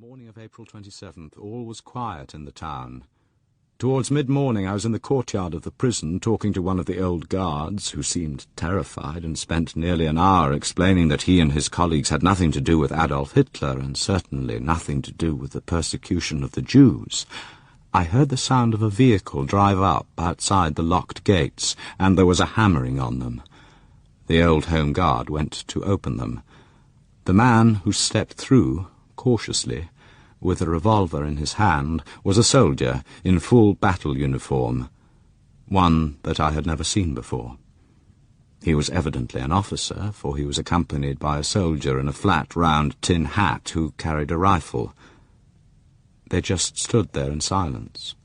morning of April 27th, all was quiet in the town. Towards mid-morning I was in the courtyard of the prison talking to one of the old guards, who seemed terrified and spent nearly an hour explaining that he and his colleagues had nothing to do with Adolf Hitler and certainly nothing to do with the persecution of the Jews. I heard the sound of a vehicle drive up outside the locked gates, and there was a hammering on them. The old Home Guard went to open them. The man who stepped through, cautiously, with a revolver in his hand, was a soldier in full battle uniform, one that I had never seen before. He was evidently an officer, for he was accompanied by a soldier in a flat, round tin hat who carried a rifle. They just stood there in silence,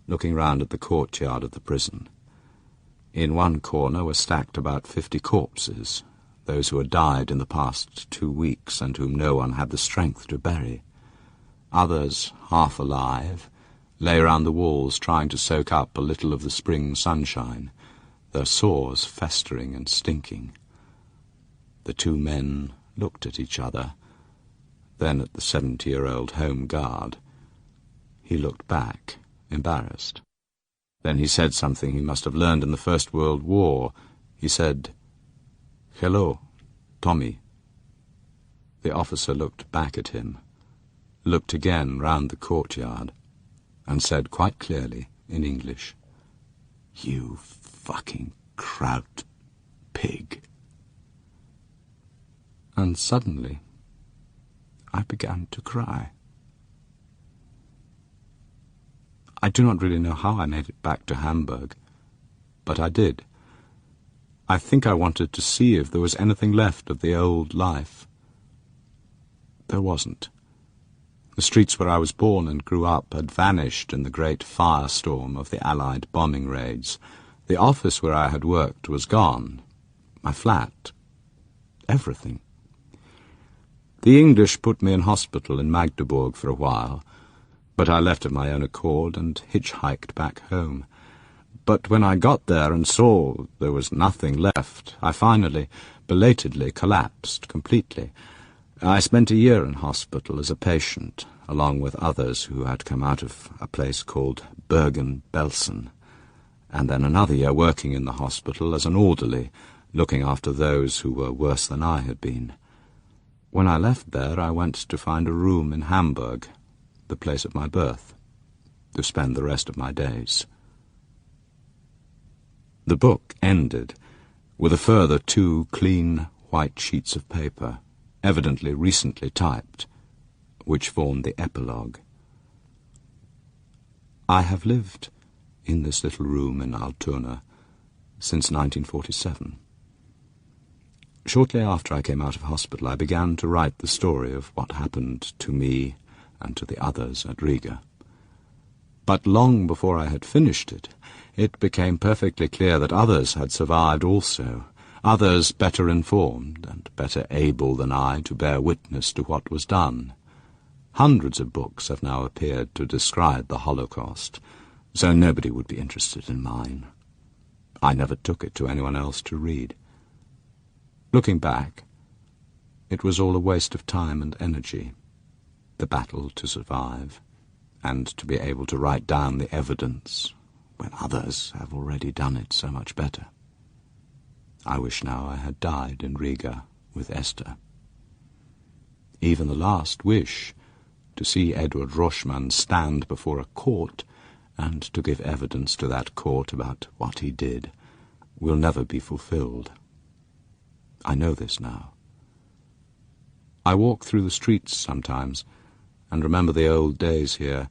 looking round at the courtyard of the prison. In one corner were stacked about 50 corpses, those who had died in the past 2 weeks and whom no one had the strength to bury. Others, half alive, lay round the walls trying to soak up a little of the spring sunshine, their sores festering and stinking. The two men looked at each other, then at the 70-year-old Home Guard. He looked back, embarrassed. Then he said something he must have learned in the First World War. He said, "Hello, Tommy." The officer looked back at him, looked again round the courtyard, and said quite clearly in English, "You fucking kraut pig." And suddenly I began to cry. I do not really know how I made it back to Hamburg, but I did. I think I wanted to see if there was anything left of the old life. There wasn't. The streets where I was born and grew up had vanished in the great firestorm of the Allied bombing raids. The office where I had worked was gone. My flat. Everything. The English put me in hospital in Magdeburg for a while, but I left of my own accord and hitchhiked back home. But when I got there and saw there was nothing left, I finally, belatedly, collapsed completely. I spent a year in hospital as a patient, along with others who had come out of a place called Bergen-Belsen, and then another year working in the hospital as an orderly, looking after those who were worse than I had been. When I left there, I went to find a room in Hamburg, the place of my birth, to spend the rest of my days. The book ended with a further 2 clean white sheets of paper, evidently recently typed, which formed the epilogue. I have lived in this little room in Altona since 1947. Shortly after I came out of hospital, I began to write the story of what happened to me and to the others at Riga. But long before I had finished it, it became perfectly clear that others had survived also, others better informed and better able than I to bear witness to what was done. Hundreds of books have now appeared to describe the Holocaust, so nobody would be interested in mine. I never took it to anyone else to read. Looking back, it was all a waste of time and energy, the battle to survive, and to be able to write down the evidence when others have already done it so much better. I wish now I had died in Riga with Esther. Even the last wish, to see Edward Roschmann stand before a court and to give evidence to that court about what he did, will never be fulfilled. I know this now. I walk through the streets sometimes and remember the old days here,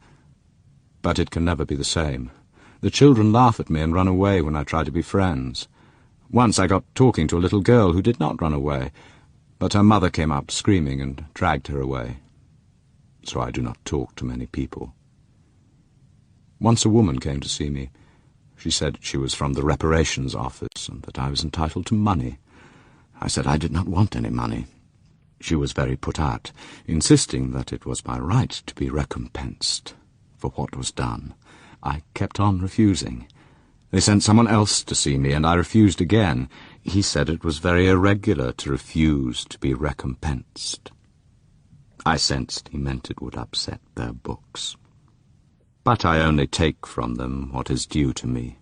but it can never be the same. The children laugh at me and run away when I try to be friends. Once I got talking to a little girl who did not run away, but her mother came up screaming and dragged her away. So I do not talk to many people. Once a woman came to see me. She said she was from the reparations office and that I was entitled to money. I said I did not want any money. She was very put out, insisting that it was my right to be recompensed for what was done. I kept on refusing. They sent someone else to see me, and I refused again. He said it was very irregular to refuse to be recompensed. I sensed he meant it would upset their books. But I only take from them what is due to me.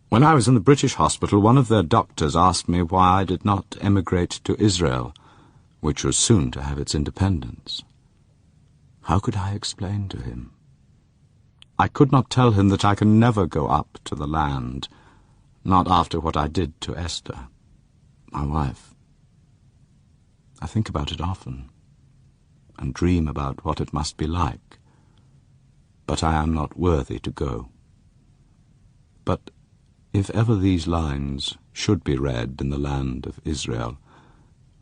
When I was in the British hospital, one of their doctors asked me why I did not emigrate to Israel, which was soon to have its independence. How could I explain to him? I could not tell him that I can never go up to the land, not after what I did to Esther, my wife. I think about it often, and dream about what it must be like, but I am not worthy to go. But if ever these lines should be read in the land of Israel,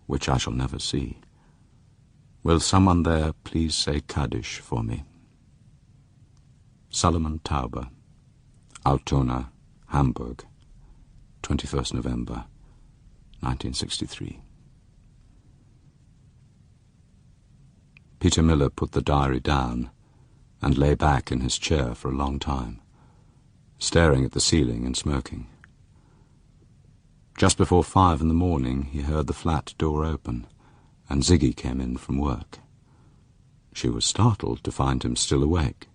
which I shall never see, will someone there please say Kaddish for me? Solomon Tauber, Altona, Hamburg, 21st November, 1963. Peter Miller put the diary down and lay back in his chair for a long time, staring at the ceiling and smoking. Just before 5 in the morning, he heard the flat door open, and Ziggy came in from work. She was startled to find him still awake.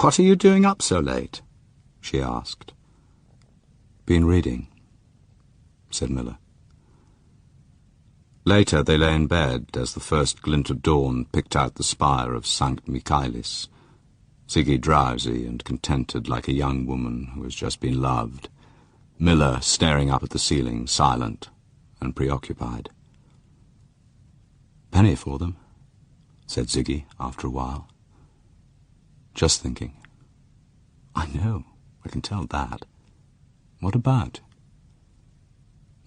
"What are you doing up so late?" she asked. "Been reading," said Miller. Later they lay in bed as the first glint of dawn picked out the spire of St. Michaelis, Ziggy drowsy and contented like a young woman who has just been loved, Miller staring up at the ceiling, silent and preoccupied. "Penny for them," said Ziggy after a while. "Just thinking." "I know, I can tell that. What about?"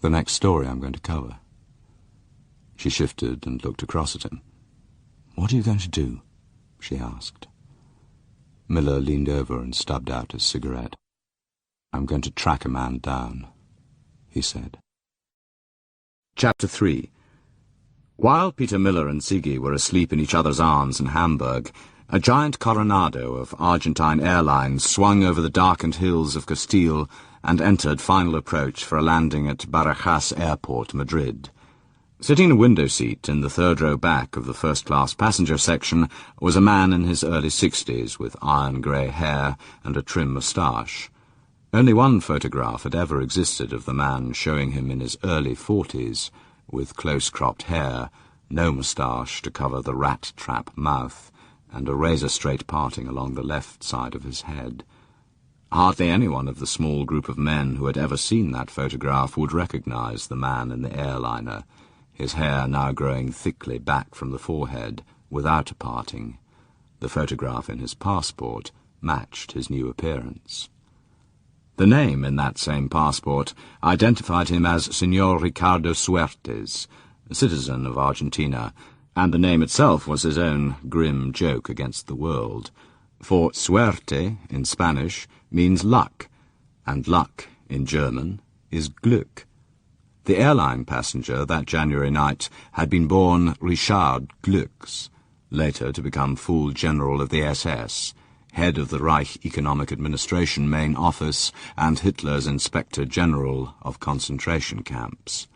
"The next story I'm going to cover." She shifted and looked across at him. "What are you going to do?" she asked. Miller leaned over and stubbed out his cigarette. "I'm going to track a man down," he said. Chapter 3. While Peter Miller and Ziggy were asleep in each other's arms in Hamburg, a giant Coronado of Argentine Airlines swung over the darkened hills of Castile and entered final approach for a landing at Barajas Airport, Madrid. Sitting in a window seat in the third row back of the first-class passenger section was a man in his early 60s with iron-grey hair and a trim moustache. Only one photograph had ever existed of the man, showing him in his early 40s, with close-cropped hair, no moustache to cover the rat-trap mouth, and a razor-straight parting along the left side of his head. Hardly anyone of the small group of men who had ever seen that photograph would recognize the man in the airliner, his hair now growing thickly back from the forehead, without a parting. The photograph in his passport matched his new appearance. The name in that same passport identified him as Señor Ricardo Suertes, a citizen of Argentina, and the name itself was his own grim joke against the world. For suerte, in Spanish, means luck, and luck, in German, is Glück. The airline passenger that January night had been born Richard Glücks, later to become full general of the SS, head of the Reich Economic Administration main office and Hitler's Inspector General of concentration camps.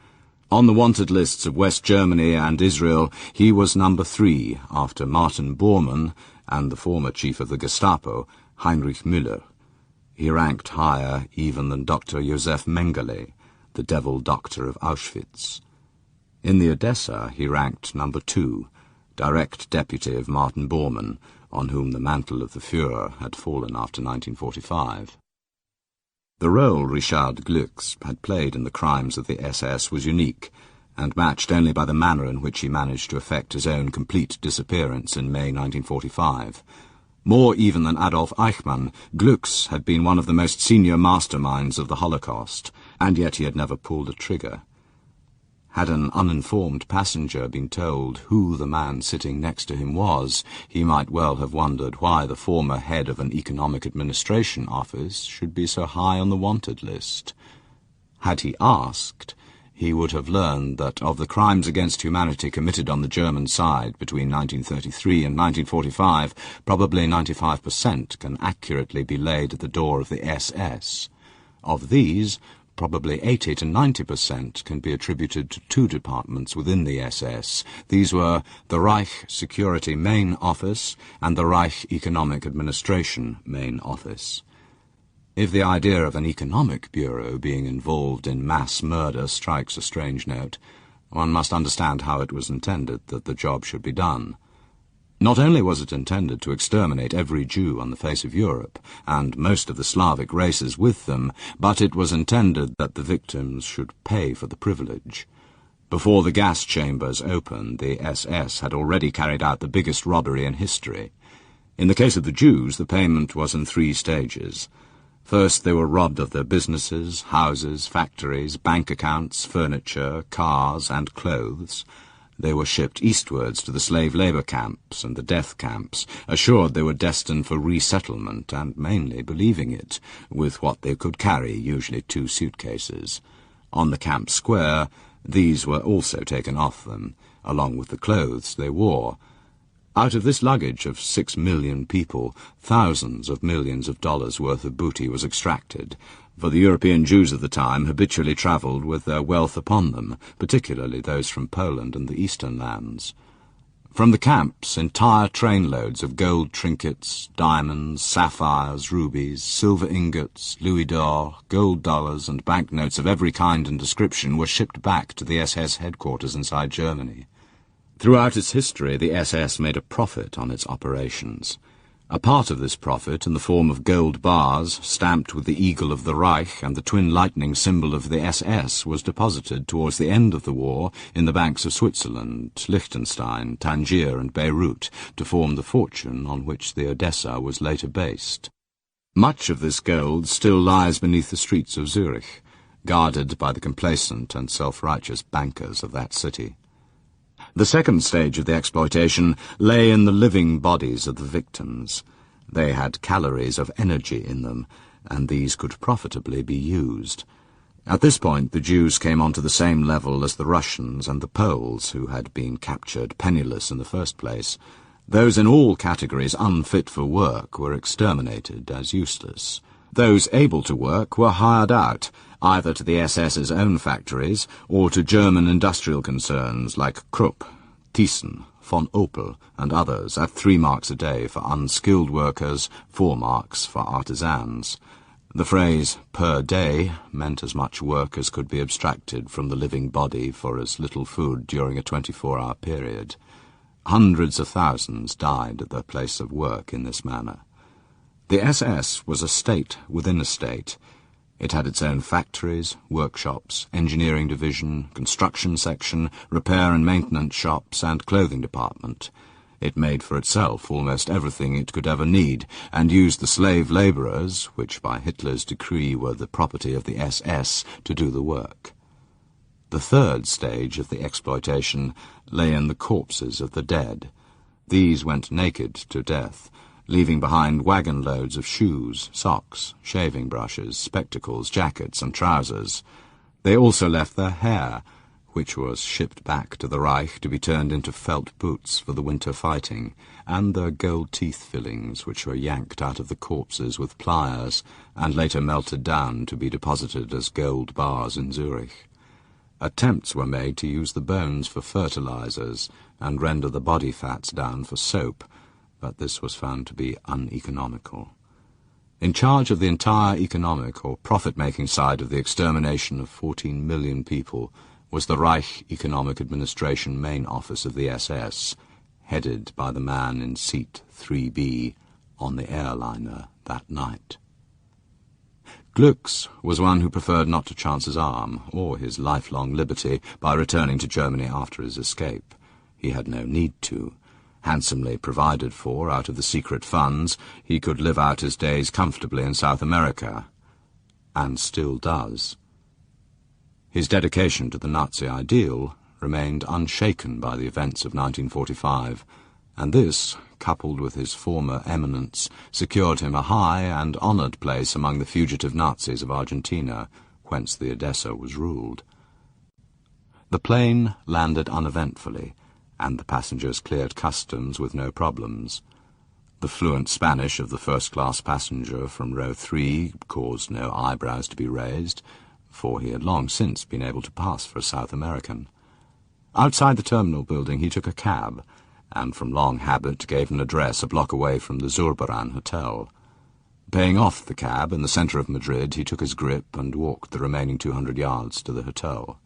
On the wanted lists of West Germany and Israel, he was number 3 after Martin Bormann and the former chief of the Gestapo, Heinrich Müller. He ranked higher even than Dr. Josef Mengele, the devil doctor of Auschwitz. In the Odessa, he ranked number 2, direct deputy of Martin Bormann, on whom the mantle of the Führer had fallen after 1945. The role Richard Glücks had played in the crimes of the SS was unique, and matched only by the manner in which he managed to effect his own complete disappearance in May 1945. More even than Adolf Eichmann, Glücks had been one of the most senior masterminds of the Holocaust, and yet he had never pulled a trigger. Had an uninformed passenger been told who the man sitting next to him was, he might well have wondered why the former head of an economic administration office should be so high on the wanted list. Had he asked, he would have learned that of the crimes against humanity committed on the German side between 1933 and 1945, probably 95% can accurately be laid at the door of the SS. Of these, probably 80 to 90%, can be attributed to two departments within the SS. These were the Reich Security Main Office and the Reich Economic Administration Main Office. If the idea of an economic bureau being involved in mass murder strikes a strange note, one must understand how it was intended that the job should be done. Not only was it intended to exterminate every Jew on the face of Europe, and most of the Slavic races with them, but it was intended that the victims should pay for the privilege. Before the gas chambers opened, the SS had already carried out the biggest robbery in history. In the case of the Jews, the payment was in 3 stages. First, they were robbed of their businesses, houses, factories, bank accounts, furniture, cars, and clothes. They were shipped eastwards to the slave labour camps and the death camps, assured they were destined for resettlement, and mainly believing it, with what they could carry, usually 2 suitcases. On the camp square, these were also taken off them, along with the clothes they wore. Out of this luggage of 6 million people, thousands of millions of dollars worth of booty was extracted, for the European Jews of the time habitually travelled with their wealth upon them, particularly those from Poland and the eastern lands. From the camps, entire trainloads of gold trinkets, diamonds, sapphires, rubies, silver ingots, louis d'or, gold dollars, and banknotes of every kind and description were shipped back to the SS headquarters inside Germany. Throughout its history, the SS made a profit on its operations. A part of this profit, in the form of gold bars, stamped with the eagle of the Reich and the twin lightning symbol of the SS, was deposited towards the end of the war in the banks of Switzerland, Liechtenstein, Tangier, and Beirut, to form the fortune on which the Odessa was later based. Much of this gold still lies beneath the streets of Zurich, guarded by the complacent and self-righteous bankers of that city. The second stage of the exploitation lay in the living bodies of the victims. They had calories of energy in them, and these could profitably be used. At this point, the Jews came onto the same level as the Russians and the Poles, who had been captured penniless in the first place. Those in all categories unfit for work were exterminated as useless. Those able to work were hired out, either to the SS's own factories or to German industrial concerns like Krupp, Thyssen, von Opel, and others at 3 marks a day for unskilled workers, 4 marks for artisans. The phrase per day meant as much work as could be abstracted from the living body for as little food during a 24-hour period. Hundreds of thousands died at their place of work in this manner. The SS was a state within a state. It had its own factories, workshops, engineering division, construction section, repair and maintenance shops, and clothing department. It made for itself almost everything it could ever need, and used the slave labourers, which by Hitler's decree were the property of the SS, to do the work. The third stage of the exploitation lay in the corpses of the dead. These went naked to death, leaving behind wagon loads of shoes, socks, shaving brushes, spectacles, jackets, and trousers. They also left their hair, which was shipped back to the Reich to be turned into felt boots for the winter fighting, and their gold teeth fillings, which were yanked out of the corpses with pliers, and later melted down to be deposited as gold bars in Zurich. Attempts were made to use the bones for fertilizers, and render the body fats down for soap, but this was found to be uneconomical. In charge of the entire economic or profit-making side of the extermination of 14 million people was the Reich Economic Administration Main Office of the SS, headed by the man in seat 3B on the airliner that night. Glücks was one who preferred not to chance his arm or his lifelong liberty by returning to Germany after his escape. He had no need to. Handsomely provided for out of the secret funds, he could live out his days comfortably in South America, and still does. His dedication to the Nazi ideal remained unshaken by the events of 1945, and this, coupled with his former eminence, secured him a high and honoured place among the fugitive Nazis of Argentina, whence the Odessa was ruled. The plane landed uneventfully, and the passengers cleared customs with no problems. The fluent Spanish of the first-class passenger from row 3 caused no eyebrows to be raised, for he had long since been able to pass for a South American. Outside the terminal building he took a cab, and from long habit gave an address a block away from the Zurbaran Hotel. Paying off the cab in the centre of Madrid, he took his grip and walked the remaining 200 yards to the hotel.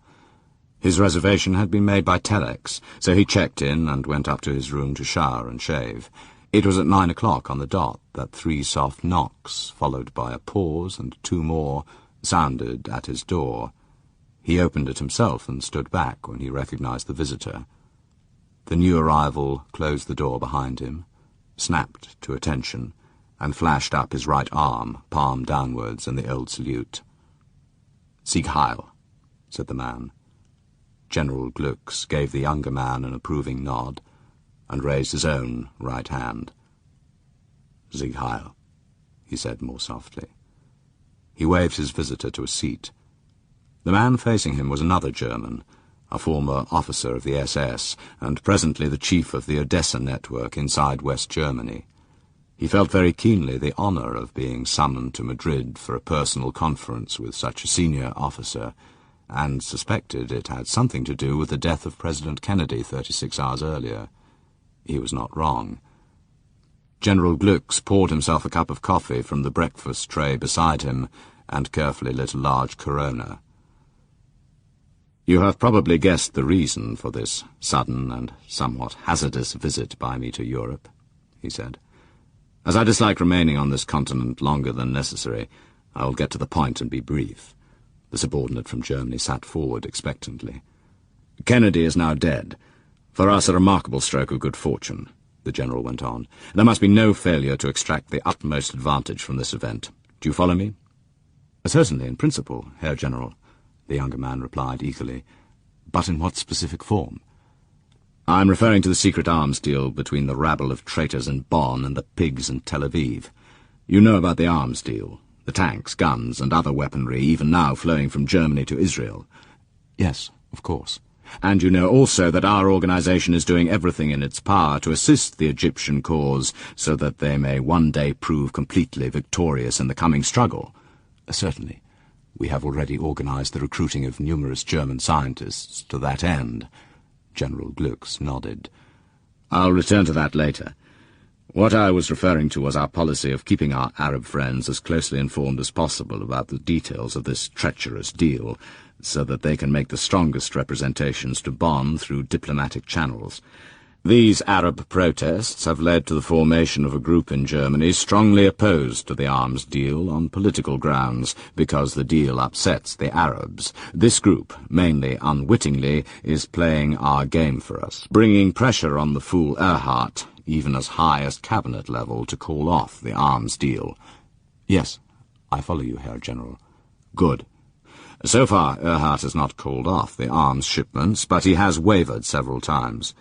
His reservation had been made by telex, so he checked in and went up to his room to shower and shave. It was at 9 o'clock on the dot that 3 soft knocks, followed by a pause and 2 more, sounded at his door. He opened it himself and stood back when he recognized the visitor. The new arrival closed the door behind him, snapped to attention, and flashed up his right arm, palm downwards, in the old salute. "Sieg Heil," said the man. General Glücks gave the younger man an approving nod, and raised his own right hand. "Sieg Heil," he said more softly. He waved his visitor to a seat. The man facing him was another German, a former officer of the SS, and presently the chief of the Odessa network inside West Germany. He felt very keenly the honour of being summoned to Madrid for a personal conference with such a senior officer, and suspected it had something to do with the death of President Kennedy 36 hours earlier. He was not wrong. General Glücks poured himself a cup of coffee from the breakfast tray beside him and carefully lit a large Corona. "You have probably guessed the reason for this sudden and somewhat hazardous visit by me to Europe," he said. "As I dislike remaining on this continent longer than necessary, I will get to the point and be brief." The subordinate from Germany sat forward expectantly. "Kennedy is now dead. For us a remarkable stroke of good fortune," the general went on. "There must be no failure to extract the utmost advantage from this event. Do you follow me?" "Certainly, in principle, Herr General," the younger man replied eagerly. "But in what specific form?" "I am referring to the secret arms deal between the rabble of traitors in Bonn and the pigs in Tel Aviv. You know about the arms deal, the tanks, guns, and other weaponry even now flowing from Germany to Israel." "Yes, of course." "And you know also that our organization is doing everything in its power to assist the Egyptian cause so that they may one day prove completely victorious in the coming struggle." "Certainly. We have already organized the recruiting of numerous German scientists to that end." General Glücks nodded. "I'll return to that later. What I was referring to was our policy of keeping our Arab friends as closely informed as possible about the details of this treacherous deal, so that they can make the strongest representations to Bonn through diplomatic channels. These Arab protests have led to the formation of a group in Germany strongly opposed to the arms deal on political grounds, because the deal upsets the Arabs. This group, mainly unwittingly, is playing our game for us, bringing pressure on the fool Erhard, even as high as cabinet level, to call off the arms deal." "Yes, I follow you, Herr General." "Good. So far, Erhard has not called off the arms shipments, but he has wavered several times.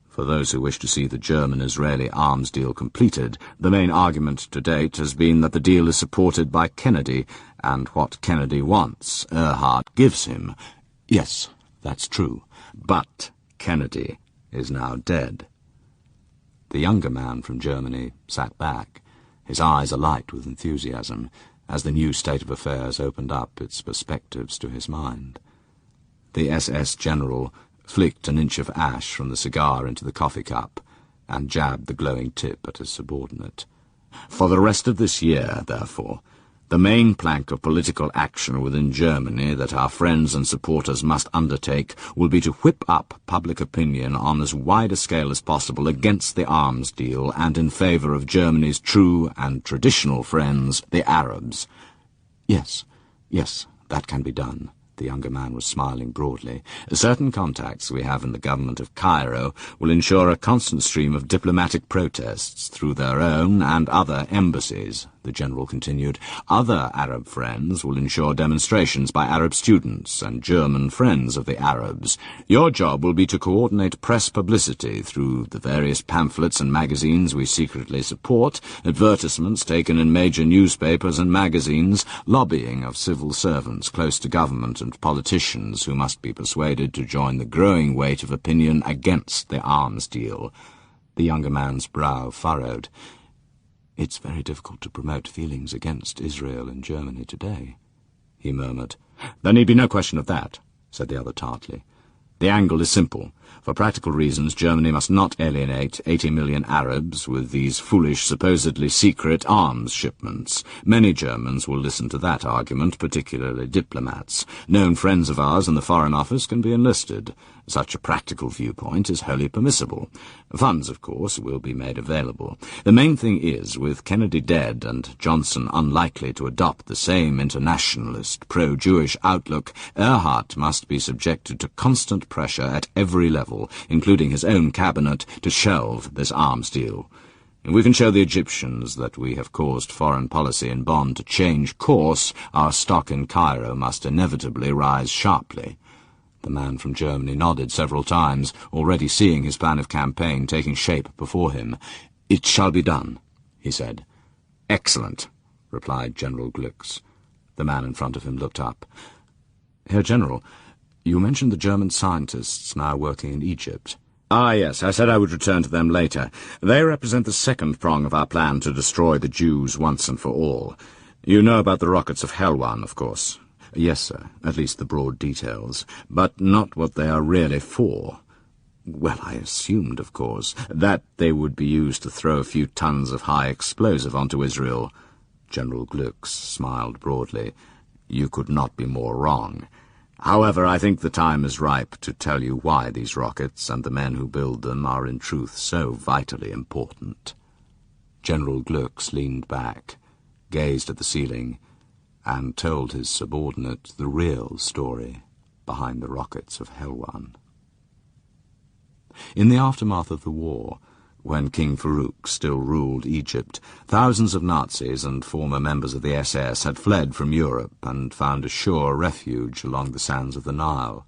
For those who wish to see the German-Israeli arms deal completed, the main argument to date has been that the deal is supported by Kennedy, and what Kennedy wants, Erhard gives him." "Yes, that's true. But Kennedy is now dead." The younger man from Germany sat back, his eyes alight with enthusiasm, as the new state of affairs opened up its perspectives to his mind. The SS general flicked an inch of ash from the cigar into the coffee cup, and jabbed the glowing tip at his subordinate. "For the rest of this year, therefore, the main plank of political action within Germany that our friends and supporters must undertake will be to whip up public opinion on as wide a scale as possible against the arms deal and in favour of Germany's true and traditional friends, the Arabs." Yes, that can be done." The younger man was smiling broadly. "Certain contacts we have in the government of Cairo will ensure a constant stream of diplomatic protests through their own and other embassies," the general continued. "Other Arab friends will ensure demonstrations by Arab students and German friends of the Arabs. Your job will be to coordinate press publicity through the various pamphlets and magazines we secretly support, advertisements taken in major newspapers and magazines, lobbying of civil servants close to government and politicians who must be persuaded to join the growing weight of opinion against the arms deal." The younger man's brow furrowed. "It's very difficult to promote feelings against Israel in Germany today," he murmured. "There need be no question of that," said the other tartly. "The angle is simple. For practical reasons, Germany must not alienate 80 million Arabs with these foolish, supposedly secret arms shipments. Many Germans will listen to that argument, particularly diplomats. Known friends of ours in the Foreign Office can be enlisted. Such a practical viewpoint is wholly permissible. Funds, of course, will be made available. The main thing is, with Kennedy dead and Johnson unlikely to adopt the same internationalist, pro-Jewish outlook, Erhard must be subjected to constant pressure at every level, including his own cabinet, to shelve this arms deal. If we can show the Egyptians that we have caused foreign policy in Bonn to change course, our stock in Cairo must inevitably rise sharply." The man from Germany nodded several times, already seeing his plan of campaign taking shape before him. "It shall be done," he said. "Excellent," replied General Glücks. The man in front of him looked up. "Herr General, you mentioned the German scientists now working in Egypt." "Ah, yes, I said I would return to them later. They represent the second prong of our plan to destroy the Jews once and for all. You know about the rockets of Helwan, of course." "Yes, sir, at least the broad details. "But not what they are really for." "Well, I assumed, of course, that they would be used to throw a few tons of high explosive onto Israel." General Glücks smiled broadly. "You could not be more wrong. However, I think the time is ripe to tell you why these rockets and the men who build them are in truth so vitally important." General Glücks leaned back, gazed at the ceiling, and told his subordinate the real story behind the rockets of Helwan. In the aftermath of the war, when King Farouk still ruled Egypt, thousands of Nazis and former members of the SS had fled from Europe and found a sure refuge along the sands of the Nile.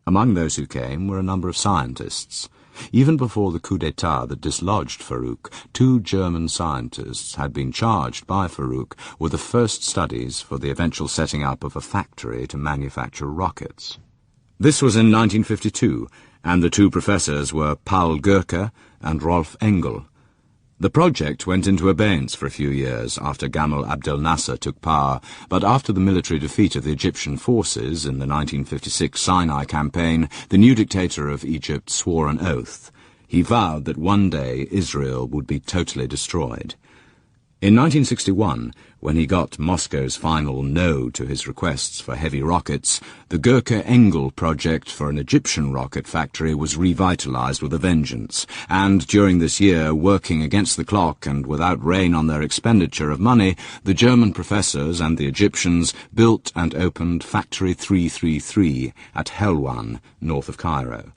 Among those who came were a number of scientists. Even before the coup d'etat that dislodged Farouk, 2 German scientists had been charged by Farouk with the first studies for the eventual setting up of a factory to manufacture rockets. This was in 1952, and the 2 professors were Paul Goerke and Rolf Engel. The project went into abeyance for a few years after Gamal Abdel Nasser took power, but after the military defeat of the Egyptian forces in the 1956 Sinai campaign, the new dictator of Egypt swore an oath. He vowed that one day Israel would be totally destroyed. In 1961, when he got Moscow's final no to his requests for heavy rockets, the Goerke-Engel project for an Egyptian rocket factory was revitalized with a vengeance, and during this year, working against the clock and without rein on their expenditure of money, the German professors and the Egyptians built and opened Factory 333 at Helwan, north of Cairo.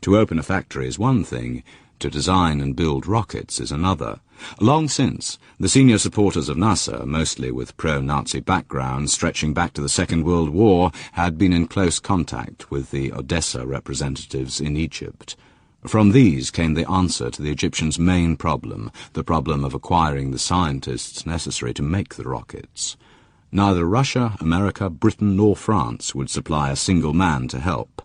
To open a factory is one thing, to design and build rockets is another. Long since, the senior supporters of Nasser, mostly with pro-Nazi backgrounds stretching back to the Second World War, had been in close contact with the Odessa representatives in Egypt. From these came the answer to the Egyptians' main problem, the problem of acquiring the scientists necessary to make the rockets. Neither Russia, America, Britain nor France would supply a single man to help.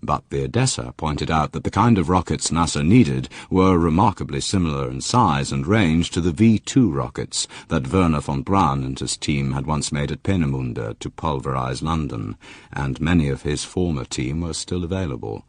But the Odessa pointed out that the kind of rockets Nasser needed were remarkably similar in size and range to the V-2 rockets that Werner von Braun and his team had once made at Peenemünde to pulverize London, and many of his former team were still available.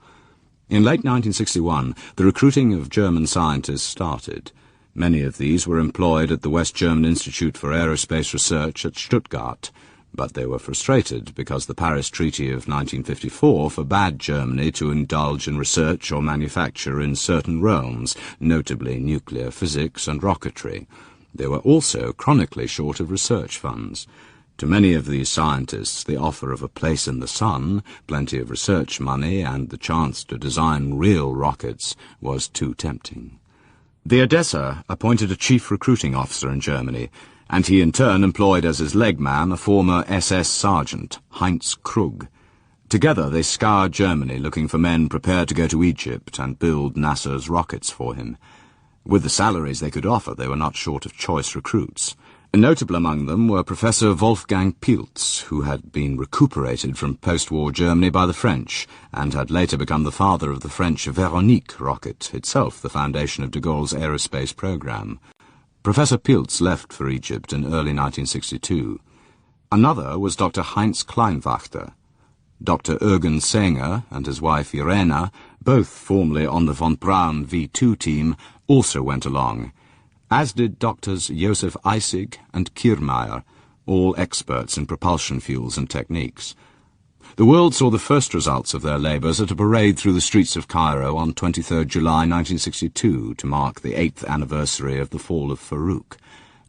In late 1961, the recruiting of German scientists started. Many of these were employed at the West German Institute for Aerospace Research at Stuttgart, but they were frustrated because the Paris Treaty of 1954 forbade Germany to indulge in research or manufacture in certain realms, notably nuclear physics and rocketry. They were also chronically short of research funds. To many of these scientists, the offer of a place in the sun, plenty of research money, and the chance to design real rockets was too tempting. The Odessa appointed a chief recruiting officer in Germany, and he in turn employed as his legman a former SS sergeant, Heinz Krug. Together they scoured Germany looking for men prepared to go to Egypt and build Nasser's rockets for him. With the salaries they could offer, they were not short of choice recruits. Notable among them were Professor Wolfgang Pilz, who had been recuperated from post-war Germany by the French, and had later become the father of the French Véronique rocket, itself the foundation of de Gaulle's aerospace program. Professor Pilz left for Egypt in early 1962. Another was Dr. Heinz Kleinwachter. Dr. Eugen Sänger and his wife Irena, both formerly on the von Braun V2 team, also went along, as did Doctors Josef Eissig and Kiermaier, all experts in propulsion fuels and techniques. The world saw the first results of their labours at a parade through the streets of Cairo on 23 July 1962 to mark the 8th anniversary of the fall of Farouk.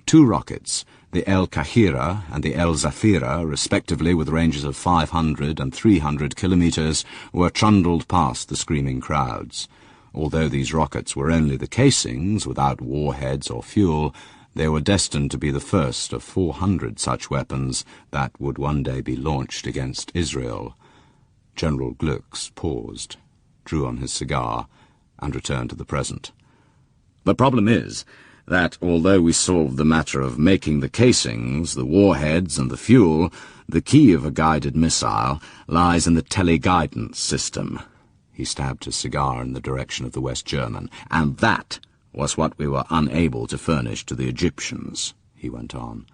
2 rockets, the El Kahira and the El Zafira, respectively with ranges of 500 and 300 kilometres, were trundled past the screaming crowds. Although these rockets were only the casings, without warheads or fuel, they were destined to be the first of 400 such weapons that would one day be launched against Israel. General Glücks paused, drew on his cigar, and returned to the present. The problem is that, although we solved the matter of making the casings, the warheads, and the fuel, the key of a guided missile lies in the teleguidance system. He stabbed his cigar in the direction of the West German, and that was what we were unable to furnish to the Egyptians, he went on.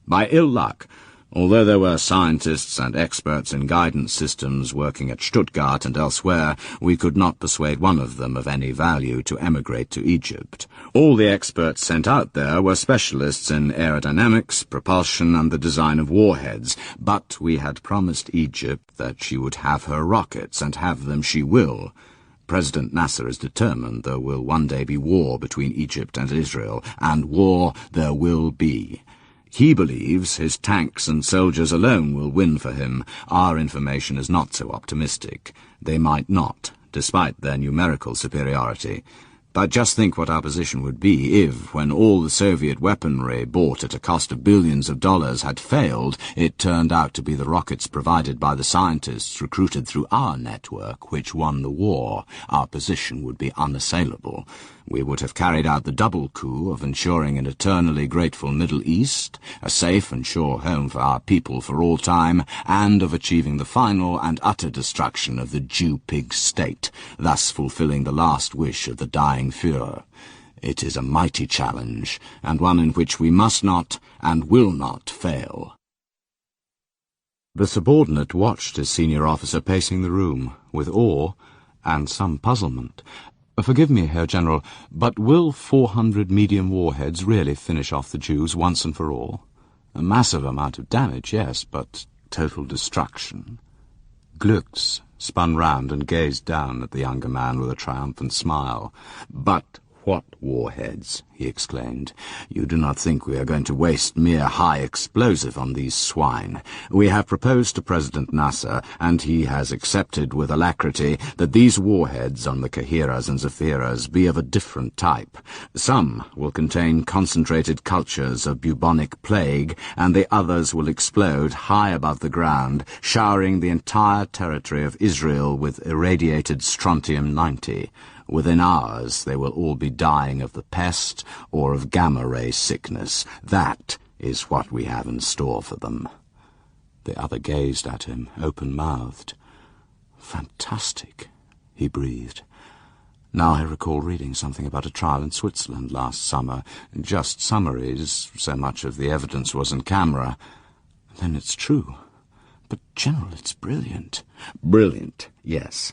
By ill luck, although there were scientists and experts in guidance systems working at Stuttgart and elsewhere, we could not persuade one of them of any value to emigrate to Egypt. All the experts sent out there were specialists in aerodynamics, propulsion, and the design of warheads, but we had promised Egypt that she would have her rockets, and have them she will. President Nasser is determined there will one day be war between Egypt and Israel, and war there will be. He believes his tanks and soldiers alone will win for him. Our information is not so optimistic. They might not, despite their numerical superiority. But just think what our position would be if, when all the Soviet weaponry bought at a cost of billions of dollars had failed, it turned out to be the rockets provided by the scientists recruited through our network which won the war. Our position would be unassailable. We would have carried out the double coup of ensuring an eternally grateful Middle East, a safe and sure home for our people for all time, and of achieving the final and utter destruction of the Jew-pig state, thus fulfilling the last wish of the dying Führer. It is a mighty challenge, and one in which we must not and will not fail. The subordinate watched his senior officer pacing the room, with awe and some puzzlement. Forgive me, Herr General, but will 400 medium warheads really finish off the Jews once and for all? A massive amount of damage, yes, but total destruction. Glücks spun round and gazed down at the younger man with a triumphant smile. But what warheads? He exclaimed. You do not think we are going to waste mere high explosive on these swine. We have proposed to President Nasser, and he has accepted with alacrity, that these warheads on the Kahiras and Zafiras be of a different type. Some will contain concentrated cultures of bubonic plague, and the others will explode high above the ground, showering the entire territory of Israel with irradiated strontium-90. Within hours they will all be dying of the pest or of gamma-ray sickness. That is what we have in store for them. The other gazed at him, open-mouthed. Fantastic, he breathed. Now I recall reading something about a trial in Switzerland last summer. Just summaries, so much of the evidence was in camera. Then it's true. But, General, it's brilliant. Brilliant, yes.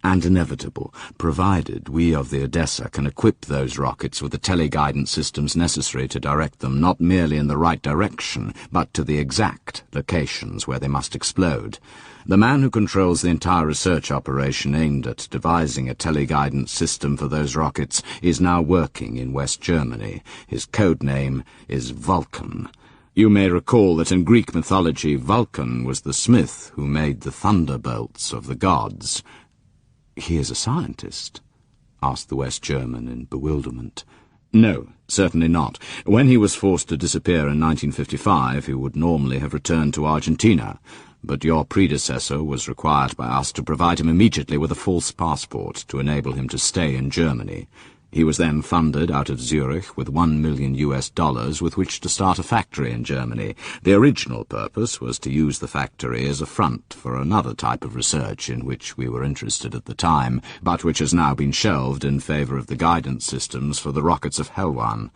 And inevitable, provided we of the Odessa can equip those rockets with the teleguidance systems necessary to direct them not merely in the right direction, but to the exact locations where they must explode. The man who controls the entire research operation aimed at devising a teleguidance system for those rockets is now working in West Germany. His code name is Vulcan. You may recall that in Greek mythology, Vulcan was the smith who made the thunderbolts of the gods. He is a scientist? Asked the West German in bewilderment. No, certainly not. When he was forced to disappear in 1955, he would normally have returned to Argentina. But your predecessor was required by us to provide him immediately with a false passport to enable him to stay in Germany. He was then funded out of Zurich with $1 million with which to start a factory in Germany. The original purpose was to use the factory as a front for another type of research in which we were interested at the time, but which has now been shelved in favor of the guidance systems for the rockets of Helwan.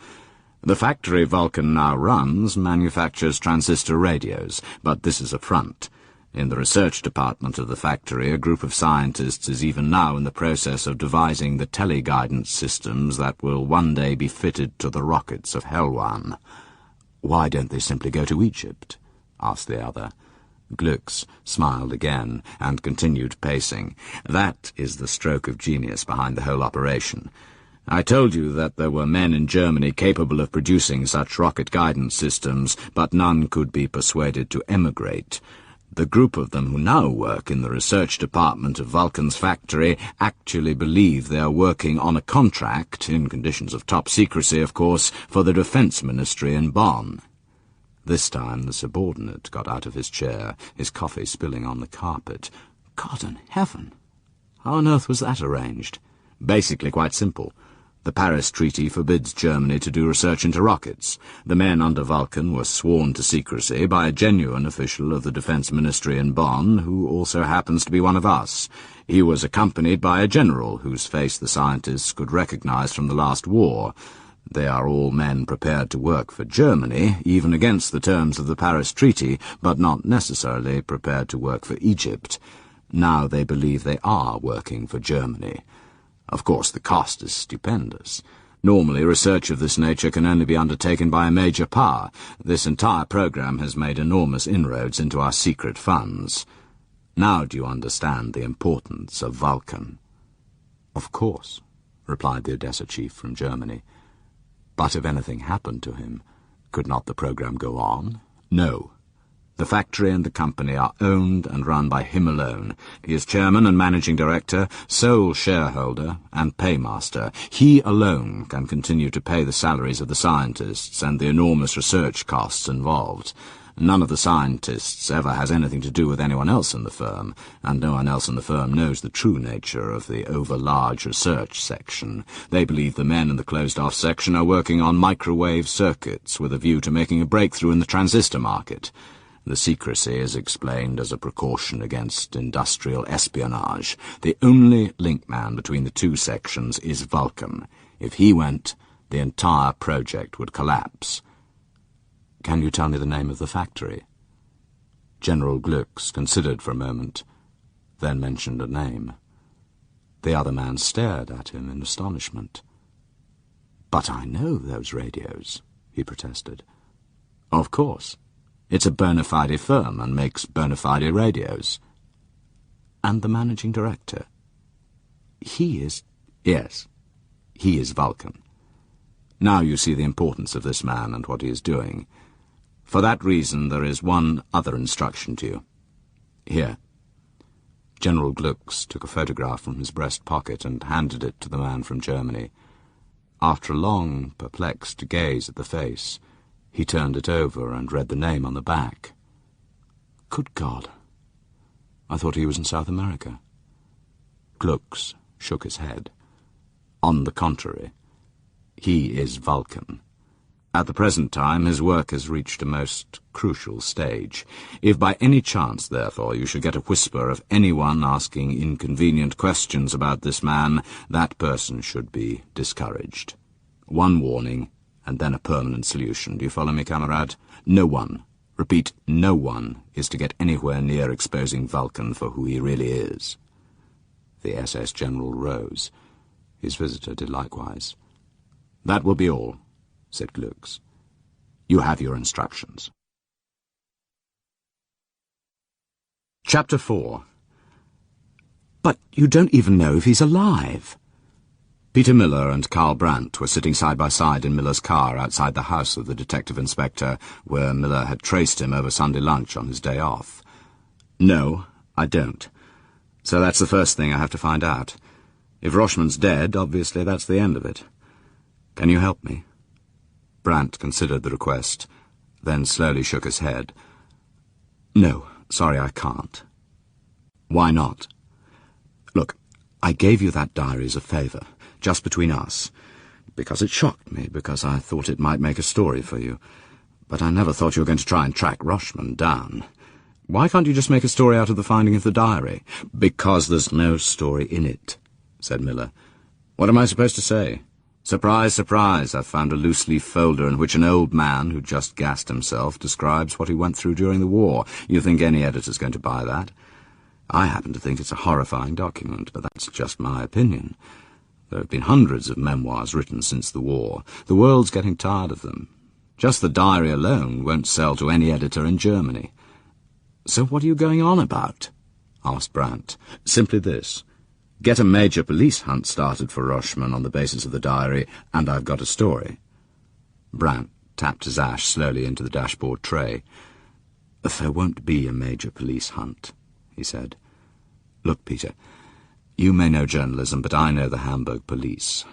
The factory Vulcan now runs manufactures transistor radios, but this is a front. In the research department of the factory, a group of scientists is even now in the process of devising the teleguidance systems that will one day be fitted to the rockets of Helwan. "Why don't they simply go to Egypt?" asked the other. Glücks smiled again and continued pacing. "That is the stroke of genius behind the whole operation. I told you that there were men in Germany capable of producing such rocket guidance systems, but none could be persuaded to emigrate. The group of them who now work in the research department of Vulcan's factory actually believe they are working on a contract, in conditions of top secrecy, of course, for the Defense Ministry in Bonn." This time the subordinate got out of his chair, his coffee spilling on the carpet. "God in heaven! How on earth was that arranged?" "Basically quite simple. The Paris Treaty forbids Germany to do research into rockets. The men under Vulcan were sworn to secrecy by a genuine official of the Defense Ministry in Bonn, who also happens to be one of us. He was accompanied by a general whose face the scientists could recognize from the last war. They are all men prepared to work for Germany, even against the terms of the Paris Treaty, but not necessarily prepared to work for Egypt. Now they believe they are working for Germany. Of course, the cost is stupendous. Normally, research of this nature can only be undertaken by a major power. This entire program has made enormous inroads into our secret funds. Now do you understand the importance of Vulcan?" "Of course," replied the Odessa chief from Germany. "But if anything happened to him, could not the program go on?" "No. The factory and the company are owned and run by him alone. He is chairman and managing director, sole shareholder, and paymaster. He alone can continue to pay the salaries of the scientists and the enormous research costs involved. None of the scientists ever has anything to do with anyone else in the firm, and no one else in the firm knows the true nature of the over-large research section. They believe the men in the closed-off section are working on microwave circuits with a view to making a breakthrough in the transistor market. The secrecy is explained as a precaution against industrial espionage. The only linkman between the two sections is Vulcan. If he went, the entire project would collapse." "Can you tell me the name of the factory?" General Glücks considered for a moment, then mentioned a name. The other man stared at him in astonishment. "But I know those radios," he protested. "Of course. It's a bona fide firm and makes bona fide radios." "And the managing director?" "He is—" "Yes, he is Vulcan. Now you see the importance of this man and what he is doing. For that reason there is one other instruction to you. Here." General Glücks took a photograph from his breast pocket and handed it to the man from Germany. After a long, perplexed gaze at the face, he turned it over and read the name on the back. "Good God! I thought he was in South America." Glücks shook his head. "On the contrary, he is Vulcan. At the present time his work has reached a most crucial stage. If by any chance, therefore, you should get a whisper of anyone asking inconvenient questions about this man, that person should be discouraged. One warning, and then a permanent solution. Do you follow me, comrade? No one, repeat, no one, is to get anywhere near exposing Vulcan for who he really is." The SS general rose. His visitor did likewise. "That will be all," said Glücks. "You have your instructions." Chapter 4. "But you don't even know if he's alive." Peter Miller and Karl Brandt were sitting side by side in Miller's car outside the house of the detective inspector, where Miller had traced him over Sunday lunch on his day off. "No, I don't. So that's the first thing I have to find out. If Rochman's dead, obviously that's the end of it. Can you help me?" Brandt considered the request, then slowly shook his head. "No, sorry, I can't." "Why not?" "Look, I gave you that diary as a favour, just between us, because it shocked me, because I thought it might make a story for you. But I never thought you were going to try and track Rochman down. Why can't you just make a story out of the finding of the diary?" "Because there's no story in it," said Miller. "What am I supposed to say? Surprise, surprise, I've found a loose-leaf folder in which an old man who just gassed himself describes what he went through during the war. You think any editor's going to buy that? I happen to think it's a horrifying document, but that's just my opinion. There have been hundreds of memoirs written since the war. The world's getting tired of them. Just the diary alone won't sell to any editor in Germany. So what are you going on about? Asked Brandt. Simply this. Get a major police hunt started for Rochman on the basis of the diary, and I've got a story. Brandt tapped his ash slowly into the dashboard tray. There won't be a major police hunt, he said. Look, Peter, you may know journalism, but I know the Hamburg police.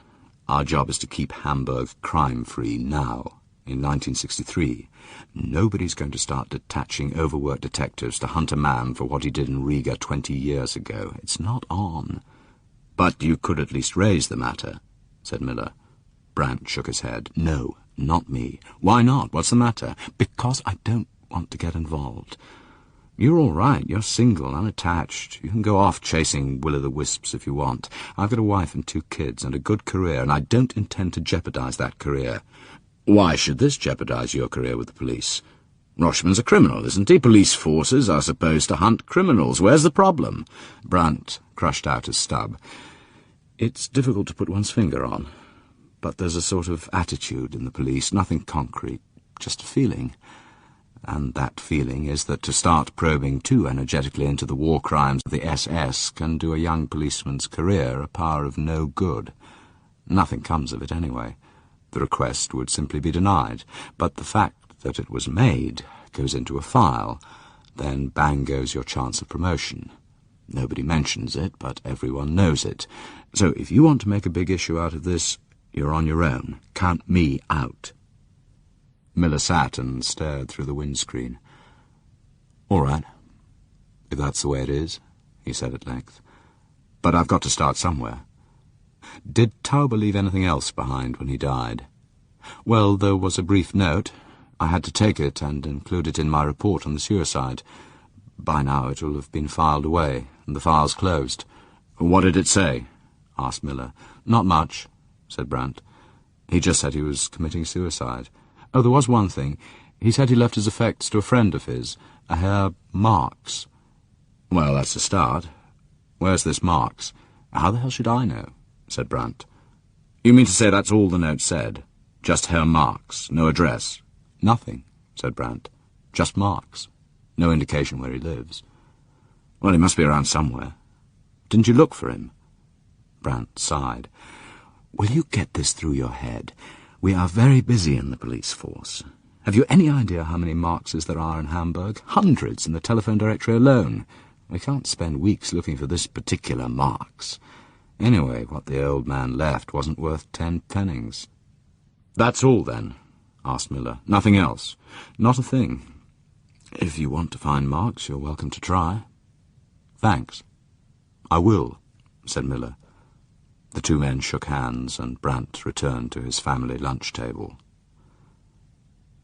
Our job is to keep Hamburg crime-free now, in 1963. Nobody's going to start detaching overworked detectives to hunt a man for what he did in Riga 20 years ago. It's not on. But you could at least raise the matter, said Miller. Brandt shook his head. No, not me. Why not? What's the matter? Because I don't want to get involved. You're all right. You're single, unattached. You can go off chasing will-o'-the-wisps if you want. I've got a wife and 2 kids and a good career, and I don't intend to jeopardize that career. Why should this jeopardize your career with the police? Rochman's a criminal, isn't he? Police forces are supposed to hunt criminals. Where's the problem? Brandt crushed out his stub. It's difficult to put one's finger on, but there's a sort of attitude in the police, nothing concrete, just a feeling. And that feeling is that to start probing too energetically into the war crimes of the SS can do a young policeman's career a power of no good. Nothing comes of it anyway. The request would simply be denied, but the fact that it was made goes into a file. Then bang goes your chance of promotion. Nobody mentions it, but everyone knows it. So if you want to make a big issue out of this, you're on your own. Count me out. Miller sat and stared through the windscreen. All right, if that's the way it is, he said at length. But I've got to start somewhere. Did Tauber leave anything else behind when he died? Well, there was a brief note. I had to take it and include it in my report on the suicide. By now it will have been filed away, and the file's closed. What did it say? Asked Miller. Not much, said Brandt. He just said he was committing suicide. Oh, there was one thing. He said he left his effects to a friend of his, a Herr Marx. Well, that's a start. Where's this Marx? How the hell should I know? Said Brandt. You mean to say that's all the note said? Just Herr Marx, no address? Nothing, said Brandt. Just Marx. No indication where he lives. Well, he must be around somewhere. Didn't you look for him? Brandt sighed. Will you get this through your head? We are very busy in the police force. Have you any idea how many Marxes there are in Hamburg? Hundreds in the telephone directory alone. We can't spend weeks looking for this particular Marx. Anyway, what the old man left wasn't worth 10 pfennigs. That's all, then? Asked Miller. Nothing else? Not a thing. If you want to find Marx, you're welcome to try. Thanks. I will, said Miller. The 2 men shook hands, and Brandt returned to his family lunch table.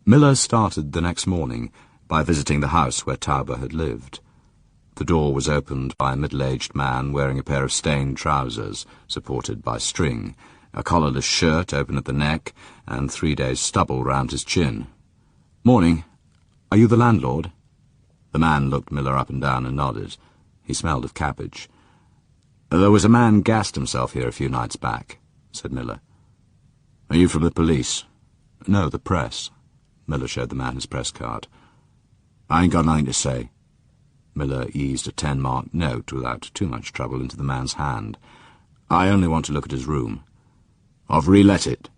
Miller started the next morning by visiting the house where Tauber had lived. The door was opened by a middle-aged man wearing a pair of stained trousers, supported by string, a collarless shirt open at the neck, and 3 days' stubble round his chin. Morning. Are you the landlord? The man looked Miller up and down and nodded. He smelled of cabbage. There was a man gassed himself here a few nights back, said Miller. Are you from the police? No, the press. Miller showed the man his press card. I ain't got nothing to say. Miller eased a 10-mark note without too much trouble into the man's hand. I only want to look at his room. I've relet it.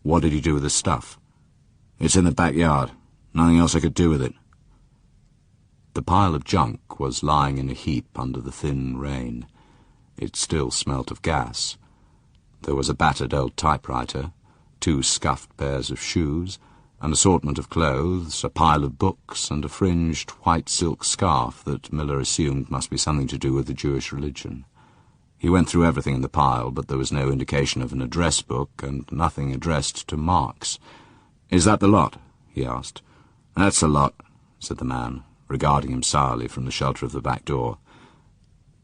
What did you do with the stuff? It's in the backyard. Nothing else I could do with it. The pile of junk was lying in a heap under the thin rain. It still smelt of gas. There was a battered old typewriter, 2 scuffed pairs of shoes, an assortment of clothes, a pile of books, and a fringed white silk scarf that Miller assumed must be something to do with the Jewish religion. He went through everything in the pile, but there was no indication of an address book, and nothing addressed to Marx. Is that the lot? He asked. That's the lot, said the man, regarding him sourly from the shelter of the back door.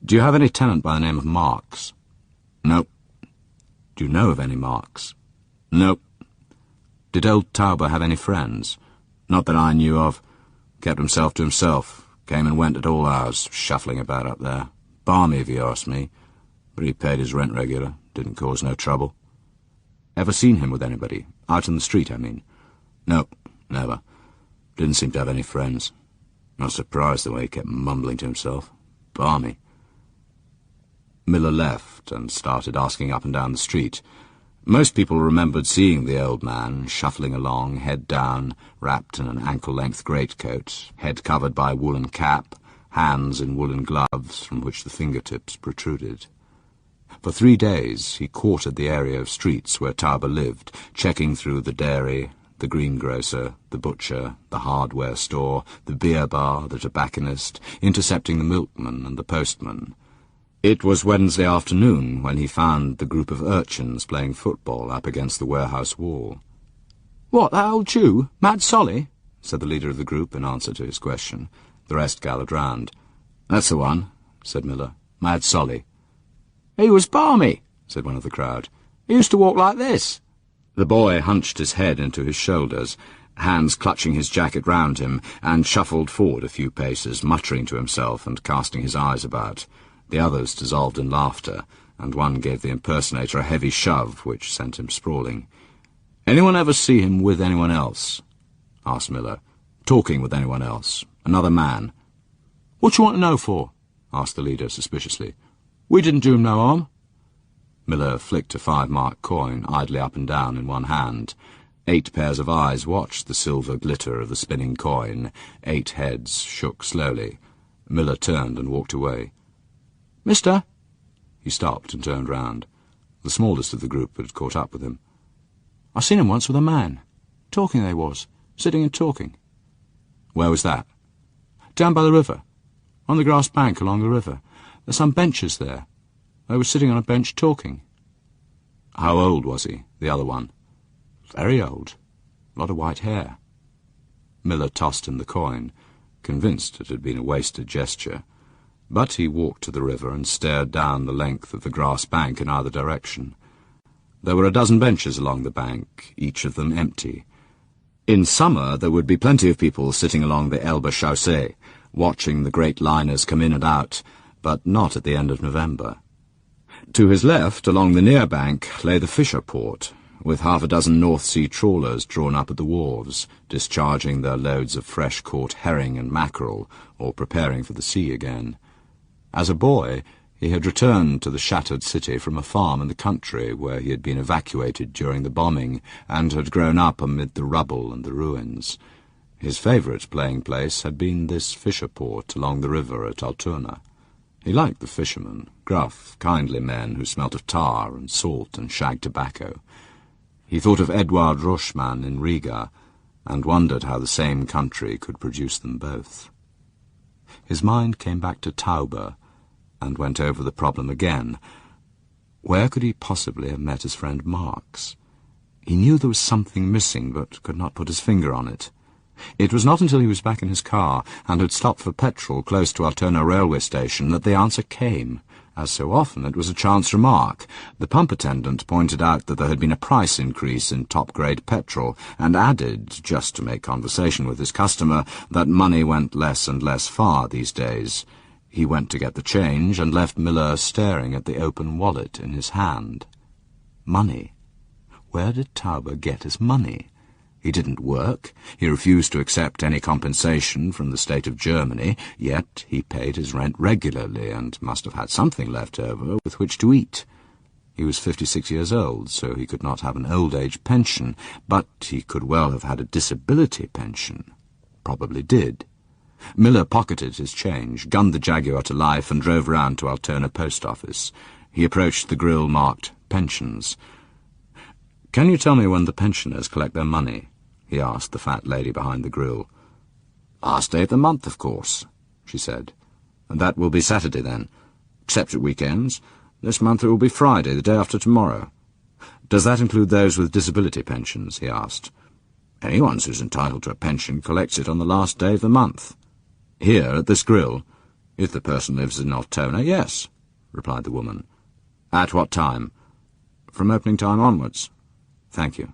Do you have any tenant by the name of Marx? Nope. Do you know of any Marks? Nope. Did old Tauber have any friends? Not that I knew of. Kept himself to himself. Came and went at all hours, shuffling about up there. Balmy, if you ask me. But he paid his rent regular. Didn't cause no trouble. Ever seen him with anybody? Out in the street, I mean. Nope, never. Didn't seem to have any friends. Not surprised the way he kept mumbling to himself. Balmy. Miller left and started asking up and down the street. Most people remembered seeing the old man shuffling along, head down, wrapped in an ankle-length greatcoat, head covered by a woolen cap, hands in woolen gloves from which the fingertips protruded. For 3 days he quartered the area of streets where Tauber lived, checking through the dairy, the greengrocer, the butcher, the hardware store, the beer bar, the tobacconist, intercepting the milkman and the postman. It was Wednesday afternoon when he found the group of urchins playing football up against the warehouse wall. "What, that old Jew? Mad Solly?" said the leader of the group in answer to his question. The rest gathered round. "That's the one," said Miller. "Mad Solly." "He was balmy," said one of the crowd. "He used to walk like this." The boy hunched his head into his shoulders, hands clutching his jacket round him, and shuffled forward a few paces, muttering to himself and casting his eyes about. The others dissolved in laughter, and one gave the impersonator a heavy shove, which sent him sprawling. "Anyone ever see him with anyone else?" asked Miller. "Talking with anyone else? Another man?" "What you want to know for?" asked the leader suspiciously. "We didn't do him no harm." Miller flicked a 5-mark coin idly up and down in one hand. 8 pairs of eyes watched the silver glitter of the spinning coin. 8 heads shook slowly. Miller turned and walked away. "Mister?" He stopped and turned round. The smallest of the group had caught up with him. "I seen him once with a man. Talking they was. Sitting and talking." "Where was that?" "Down by the river. On the grass bank along the river. There's some benches there. They were sitting on a bench talking." "How old was he, the other one?" "Very old. A lot of white hair." Miller tossed him the coin, convinced it had been a wasted gesture. But he walked to the river and stared down the length of the grass bank in either direction. There were a dozen benches along the bank, each of them empty. In summer there would be plenty of people sitting along the Elbe Chaussee, watching the great liners come in and out, but not at the end of November. To his left, along the near bank, lay the fisher port, with half a dozen North Sea trawlers drawn up at the wharves, discharging their loads of fresh-caught herring and mackerel, or preparing for the sea again. As a boy, he had returned to the shattered city from a farm in the country where he had been evacuated during the bombing and had grown up amid the rubble and the ruins. His favourite playing place had been this fisher port along the river at Altona. He liked the fishermen, gruff, kindly men who smelt of tar and salt and shag tobacco. He thought of Eduard Roschmann in Riga and wondered how the same country could produce them both. His mind came back to Tauber and went over the problem again. Where could he possibly have met his friend Marks? He knew there was something missing, but could not put his finger on it. It was not until he was back in his car and had stopped for petrol close to Altona railway station that the answer came. As so often, it was a chance remark. The pump attendant pointed out that there had been a price increase in top-grade petrol, and added, just to make conversation with his customer, that money went less and less far these days. He went to get the change and left Miller staring at the open wallet in his hand. Money. Where did Tauber get his money? He didn't work. He refused to accept any compensation from the state of Germany, yet he paid his rent regularly and must have had something left over with which to eat. He was 56 years old, so he could not have an old-age pension, but he could well have had a disability pension. Probably did. Miller pocketed his change, gunned the Jaguar to life, and drove round to Altona post office. He approached the grill marked "Pensions." "Can you tell me when the pensioners collect their money?" he asked the fat lady behind the grill. "Last day of the month, of course," she said. "And that will be Saturday, then, except at weekends. This month it will be Friday, the day after tomorrow." "Does that include those with disability pensions?" he asked. "Anyone who's entitled to a pension collects it on the last day of the month." "Here, at this grill?" "If the person lives in Altona, yes," replied the woman. "At what time?" From opening time onwards. Thank you.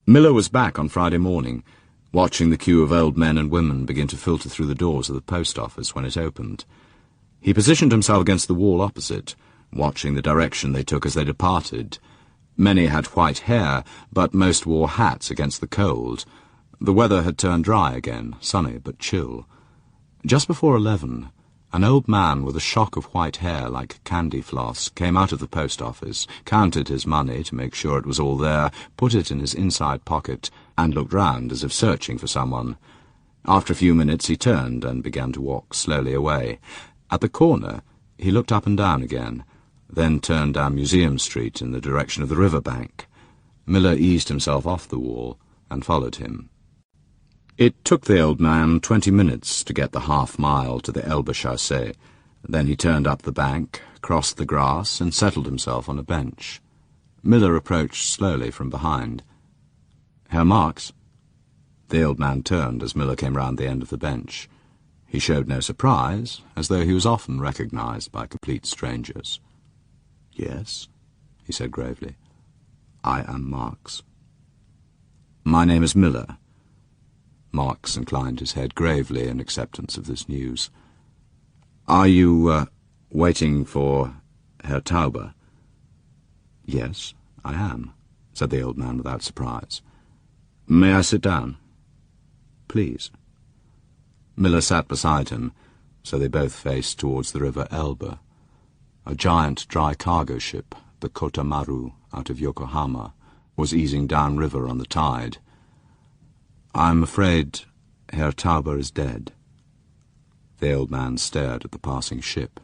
Miller was back on Friday morning, watching the queue of old men and women begin to filter through the doors of the post office when it opened. He positioned himself against the wall opposite, watching the direction they took as they departed. Many had white hair, but most wore hats against the cold. The weather had turned dry again, sunny but chill. Just before 11, an old man with a shock of white hair like candy floss came out of the post office, counted his money to make sure it was all there, put it in his inside pocket, and looked round as if searching for someone. After a few minutes he turned and began to walk slowly away. At the corner he looked up and down again, then turned down Museum Street in the direction of the river bank. Miller eased himself off the wall and followed him. It took the old man 20 minutes to get the half-mile to the Elbe Chaussee. Then he turned up the bank, crossed the grass, and settled himself on a bench. Miller approached slowly from behind. "Herr Marx?" The old man turned as Miller came round the end of the bench. He showed no surprise, as though he was often recognized by complete strangers. "Yes," he said gravely. "I am Marx." "My name is Miller." Marx inclined his head gravely in acceptance of this news. "Are you, waiting for Herr Tauber?" "Yes, I am," said the old man without surprise. "May I sit down?" "Please." Miller sat beside him, so they both faced towards the river Elbe. A giant dry cargo ship, the Kotamaru, out of Yokohama, was easing downriver on the tide. "I'm afraid Herr Tauber is dead." The old man stared at the passing ship.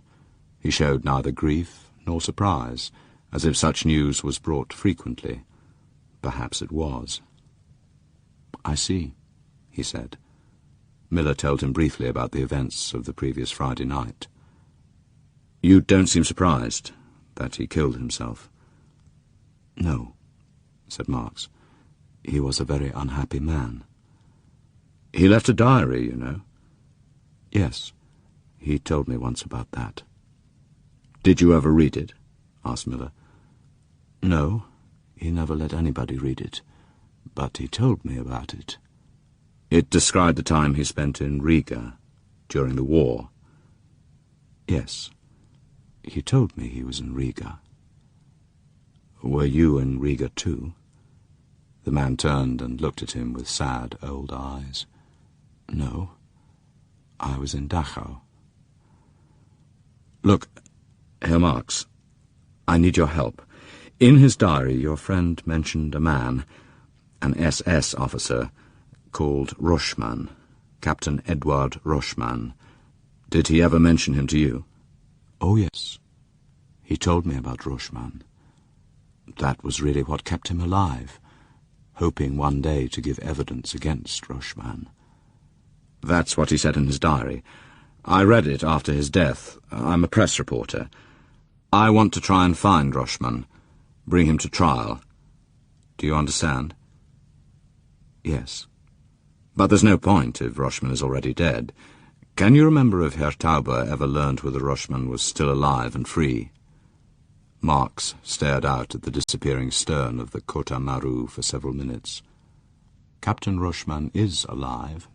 He showed neither grief nor surprise, as if such news was brought frequently. Perhaps it was. "I see," he said. Miller told him briefly about the events of the previous Friday night. "You don't seem surprised that he killed himself." "No," said Marx. "He was a very unhappy man." "He left a diary, you know." "Yes, he told me once about that." "Did you ever read it?" asked Miller. "No, he never let anybody read it, but he told me about it." "It described the time he spent in Riga during the war." "Yes, he told me he was in Riga." "Were you in Riga too?" The man turned and looked at him with sad old eyes. "No, I was in Dachau." "Look, Herr Marx, I need your help. In his diary your friend mentioned a man, an SS officer, called Roschmann, Captain Eduard Roschmann. Did he ever mention him to you?" "Oh, yes. He told me about Roschmann. That was really what kept him alive, hoping one day to give evidence against Roschmann." "That's what he said in his diary. I read it after his death. I'm a press reporter. I want to try and find Roschmann, bring him to trial. Do you understand?" "Yes." "But there's no point if Roschmann is already dead. Can you remember if Herr Tauber ever learned whether Roschmann was still alive and free?" Marx stared out at the disappearing stern of the Kotamaru for several minutes. "Captain Roschmann is alive,"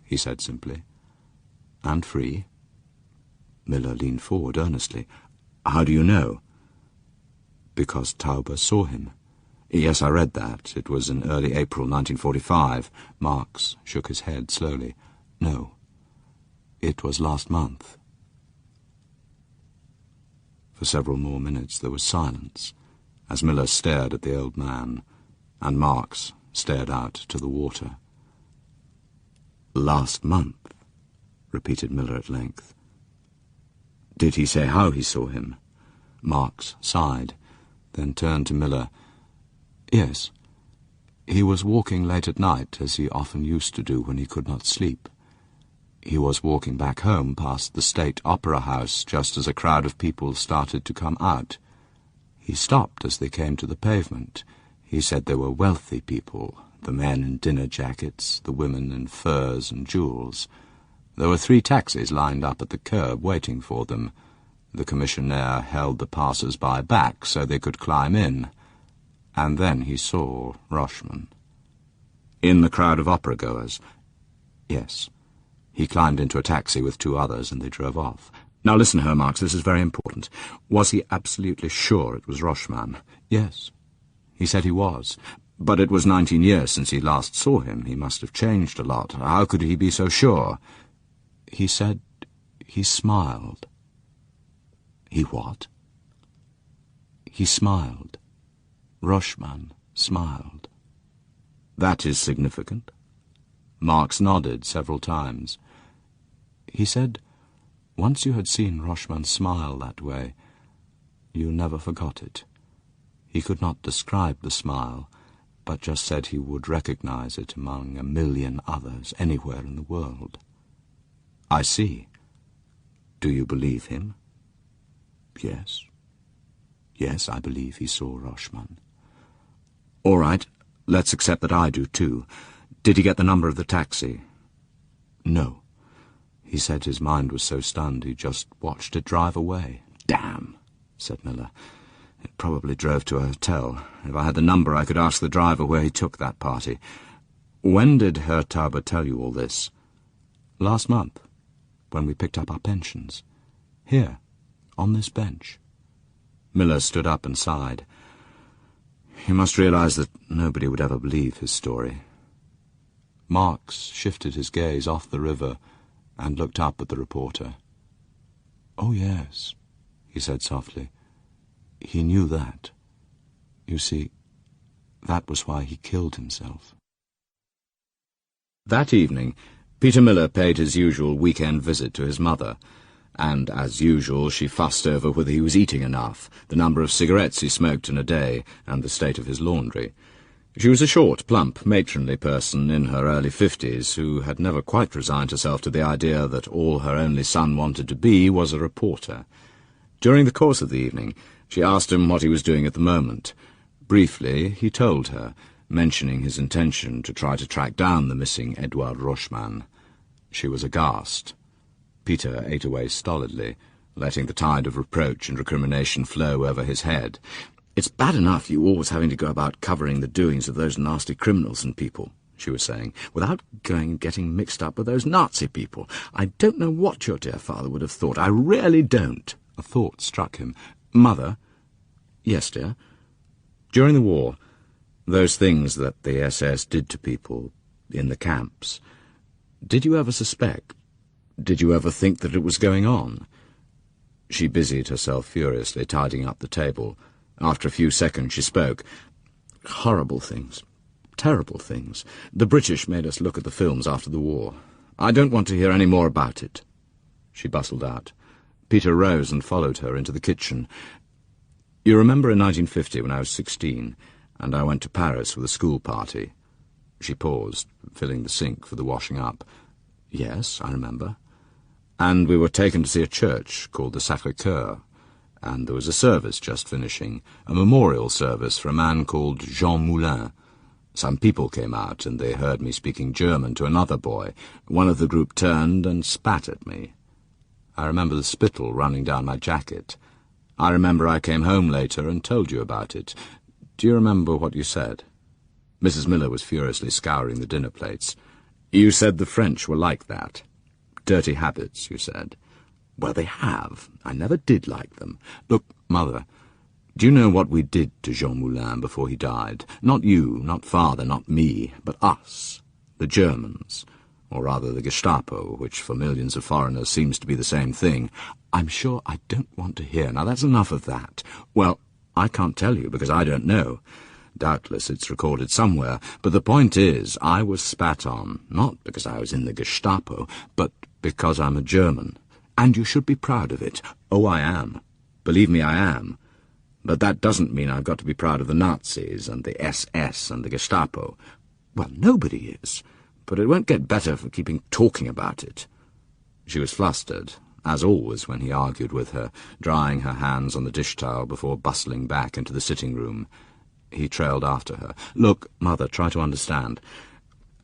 he said simply. "And free." Miller leaned forward earnestly. "How do you know?" "Because Tauber saw him." "Yes, I read that. It was in early April 1945. Marx shook his head slowly. "No, it was last month." For several more minutes there was silence, as Miller stared at the old man, and Marx stared out to the water. "Last month," repeated Miller at length. "Did he say how he saw him?" Marx sighed, then turned to Miller. "Yes, he was walking late at night, as he often used to do when he could not sleep. He was walking back home past the State Opera House just as a crowd of people started to come out. He stopped as they came to the pavement. He said they were wealthy people, the men in dinner jackets, the women in furs and jewels. There were 3 taxis lined up at the curb waiting for them. The commissionaire held the passers-by back so they could climb in, and then he saw Rochman. In the crowd of opera-goers? Yes. He climbed into a taxi with 2 others, and they drove off. Now listen, Herr Marx, this is very important. Was he absolutely sure it was Rochman? Yes. He said he was. But it was 19 years since he last saw him. He must have changed a lot. How could he be so sure? He said he smiled. He what? He smiled. Rochman smiled. That is significant. Marx nodded several times. He said, once you had seen Rochman smile that way, you never forgot it. He could not describe the smile, but just said he would recognize it among 1,000,000 others anywhere in the world. I see. Do you believe him? Yes. Yes, I believe he saw Rochman. All right, let's accept that I do too. Did he get the number of the taxi? No. He said his mind was so stunned he just watched it drive away. Damn, said Miller. It probably drove to a hotel. If I had the number, I could ask the driver where he took that party. When did Herr Tauber tell you all this? Last month, when we picked up our pensions. Here, on this bench. Miller stood up and sighed. You must realize that nobody would ever believe his story. Marx shifted his gaze off the river and looked up at the reporter. Oh, yes, he said softly. He knew that. You see, that was why he killed himself. That evening, Peter Miller paid his usual weekend visit to his mother, and, as usual, she fussed over whether he was eating enough, the number of cigarettes he smoked in a day, and the state of his laundry. She was a short, plump, matronly person in her early 50s who had never quite resigned herself to the idea that all her only son wanted to be was a reporter. During the course of the evening, she asked him what he was doing at the moment. Briefly, he told her, mentioning his intention to try to track down the missing Edouard Rochman. She was aghast. Peter ate away stolidly, letting the tide of reproach and recrimination flow over his head. It's bad enough you always having to go about covering the doings of those nasty criminals and people, she was saying, without going and getting mixed up with those Nazi people. I don't know what your dear father would have thought. I really don't. A thought struck him. Mother? Yes, dear? During the war, those things that the SS did to people in the camps, did you ever suspect? Did you ever think that it was going on? She busied herself furiously, tidying up the table. After a few seconds she spoke. Horrible things. Terrible things. The British made us look at the films after the war. I don't want to hear any more about it. She bustled out. Peter rose and followed her into the kitchen. You remember in 1950 when I was 16, and I went to Paris with a school party? She paused, filling the sink for the washing up. Yes, I remember. And we were taken to see a church called the Sacré-Cœur, and there was a service just finishing, a memorial service for a man called Jean Moulin. Some people came out, and they heard me speaking German to another boy. One of the group turned and spat at me. I remember the spittle running down my jacket. I remember I came home later and told you about it. Do you remember what you said? Mrs. Miller was furiously scouring the dinner plates. You said the French were like that. Dirty habits, you said. Well, they have. I never did like them. Look, Mother, do you know what we did to Jean Moulin before he died? Not you, not Father, not me, but us, the Germans, or rather the Gestapo, which for millions of foreigners seems to be the same thing. I'm sure I don't want to hear. Now, that's enough of that. Well, I can't tell you because I don't know. Doubtless it's recorded somewhere, but the point is I was spat on, not because I was in the Gestapo, but because I'm a German. And you should be proud of it. Oh, I am. Believe me, I am. But that doesn't mean I've got to be proud of the Nazis and the SS and the Gestapo. Well, nobody is. But it won't get better for keeping talking about it. She was flustered, as always when he argued with her, drying her hands on the dish towel before bustling back into the sitting room. He trailed after her. Look, Mother, try to understand.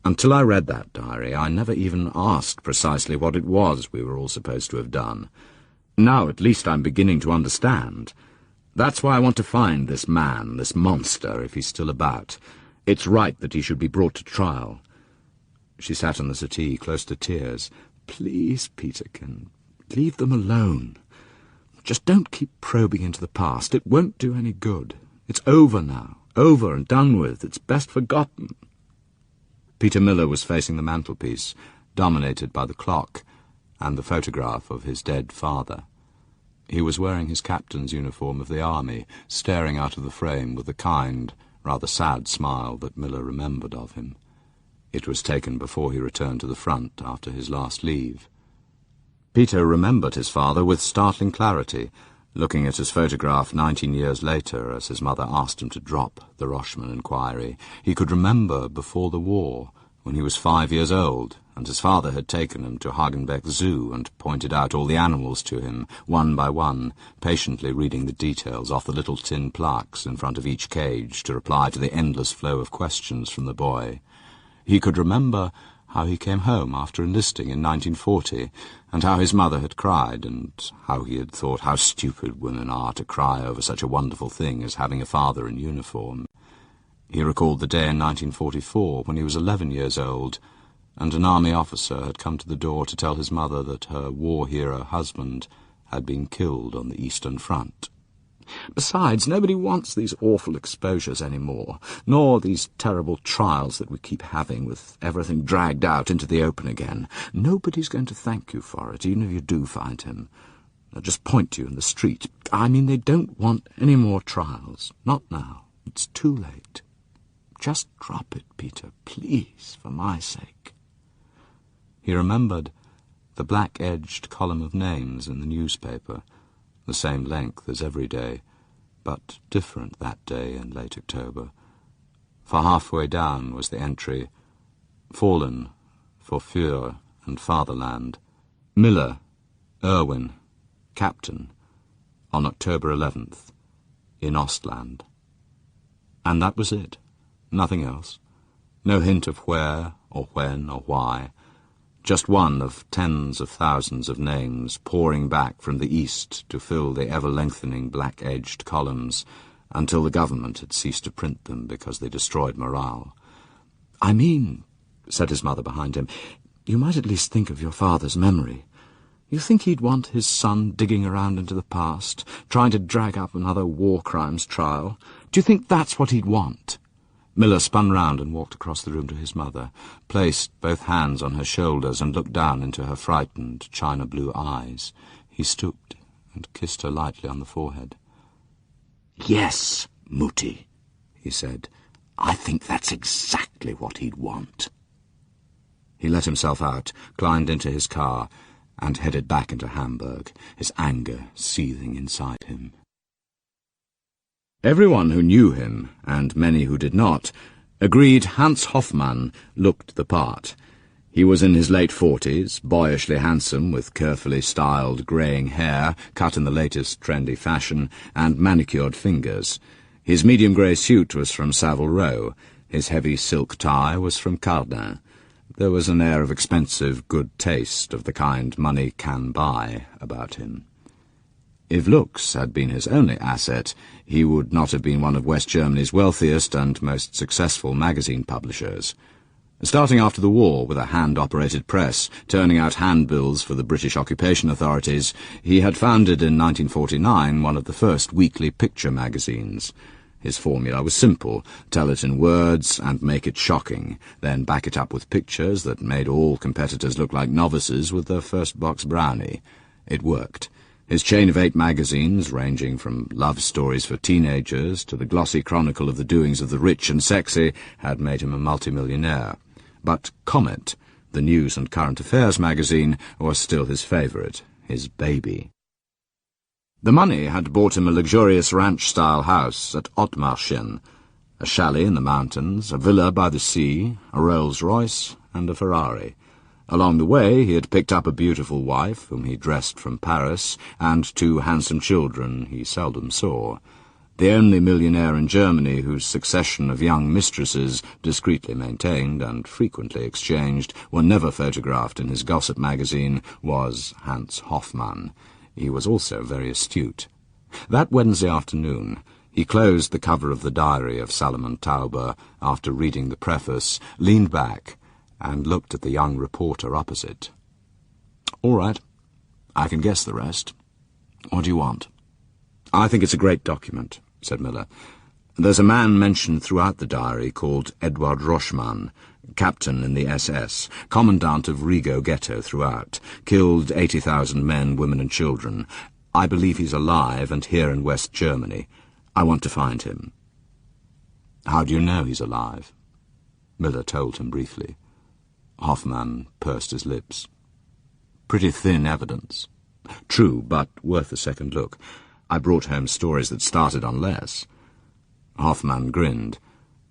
Until I read that diary, I never even asked precisely what it was we were all supposed to have done. Now at least I'm beginning to understand. That's why I want to find this man, this monster, if he's still about. It's right that he should be brought to trial." She sat on the settee, close to tears. "Please, Peterkin, leave them alone. Just don't keep probing into the past. It won't do any good. It's over now. Over and done with. It's best forgotten." Peter Miller was facing the mantelpiece, dominated by the clock and the photograph of his dead father. He was wearing his captain's uniform of the army, staring out of the frame with the kind, rather sad smile that Miller remembered of him. It was taken before he returned to the front after his last leave. Peter remembered his father with startling clarity, looking at his photograph 19 years later as his mother asked him to drop the Rochman inquiry. He could remember before the war, when he was 5 years old, and his father had taken him to Hagenbeck Zoo and pointed out all the animals to him, one by one, patiently reading the details off the little tin plaques in front of each cage to reply to the endless flow of questions from the boy. He could remember how he came home after enlisting in 1940, and how his mother had cried, and how he had thought how stupid women are to cry over such a wonderful thing as having a father in uniform. He recalled the day in 1944 when he was 11 years old, and an army officer had come to the door to tell his mother that her war-hero husband had been killed on the Eastern Front. Besides, nobody wants these awful exposures anymore, nor these terrible trials that we keep having with everything dragged out into the open again. Nobody's going to thank you for it, even if you do find him. They'll just point to you in the street. I mean, they don't want any more trials. Not now. It's too late. Just drop it, Peter, please, for my sake. He remembered the black-edged column of names in the newspaper, the same length as every day, but different that day in late October. For halfway down was the entry, "Fallen for Führer and Fatherland. Miller, Irwin, Captain, on October 11th, in Ostland." And that was it. Nothing else. No hint of where, or when, or why. Just one of tens of thousands of names pouring back from the east to fill the ever-lengthening black-edged columns until the government had ceased to print them because they destroyed morale. "I mean," said his mother behind him, "you might at least think of your father's memory. You think he'd want his son digging around into the past, trying to drag up another war crimes trial? Do you think that's what he'd want?" Miller spun round and walked across the room to his mother, placed both hands on her shoulders and looked down into her frightened, china-blue eyes. He stooped and kissed her lightly on the forehead. "Yes, Mutti," he said. "I think that's exactly what he'd want." He let himself out, climbed into his car, and headed back into Hamburg, his anger seething inside him. Everyone who knew him, and many who did not, agreed Hans Hoffmann looked the part. He was in his late 40s, boyishly handsome, with carefully styled greying hair, cut in the latest trendy fashion, and manicured fingers. His medium-grey suit was from Savile Row. His heavy silk tie was from Cardin. There was an air of expensive good taste, of the kind money can buy, about him. If looks had been his only asset, he would not have been one of West Germany's wealthiest and most successful magazine publishers. Starting after the war with a hand-operated press, turning out handbills for the British occupation authorities, he had founded in 1949 one of the first weekly picture magazines. His formula was simple: tell it in words and make it shocking, then back it up with pictures that made all competitors look like novices with their first box brownie. It worked. His chain of 8 magazines, ranging from love stories for teenagers to the glossy chronicle of the doings of the rich and sexy, had made him a multimillionaire. But Comet, the news and current affairs magazine, was still his favourite, his baby. The money had bought him a luxurious ranch-style house at Ottmarschen, a chalet in the mountains, a villa by the sea, a Rolls-Royce, and a Ferrari. Along the way he had picked up a beautiful wife, whom he dressed from Paris, and 2 handsome children he seldom saw. The only millionaire in Germany whose succession of young mistresses, discreetly maintained and frequently exchanged, were never photographed in his gossip magazine, was Hans Hoffmann. He was also very astute. That Wednesday afternoon, he closed the cover of the diary of Salomon Tauber after reading the preface, leaned back, and looked at the young reporter opposite. "All right. I can guess the rest. What do you want?" "I think it's a great document," said Miller. "There's a man mentioned throughout the diary called Edward Roschmann, captain in the SS, commandant of Riga ghetto throughout, killed 80,000 men, women and children. I believe he's alive and here in West Germany. I want to find him." "How do you know he's alive?" Miller told him briefly. Hoffmann pursed his lips. "Pretty thin evidence." "True, but worth a second look. I brought home stories that started on less." Hoffmann grinned,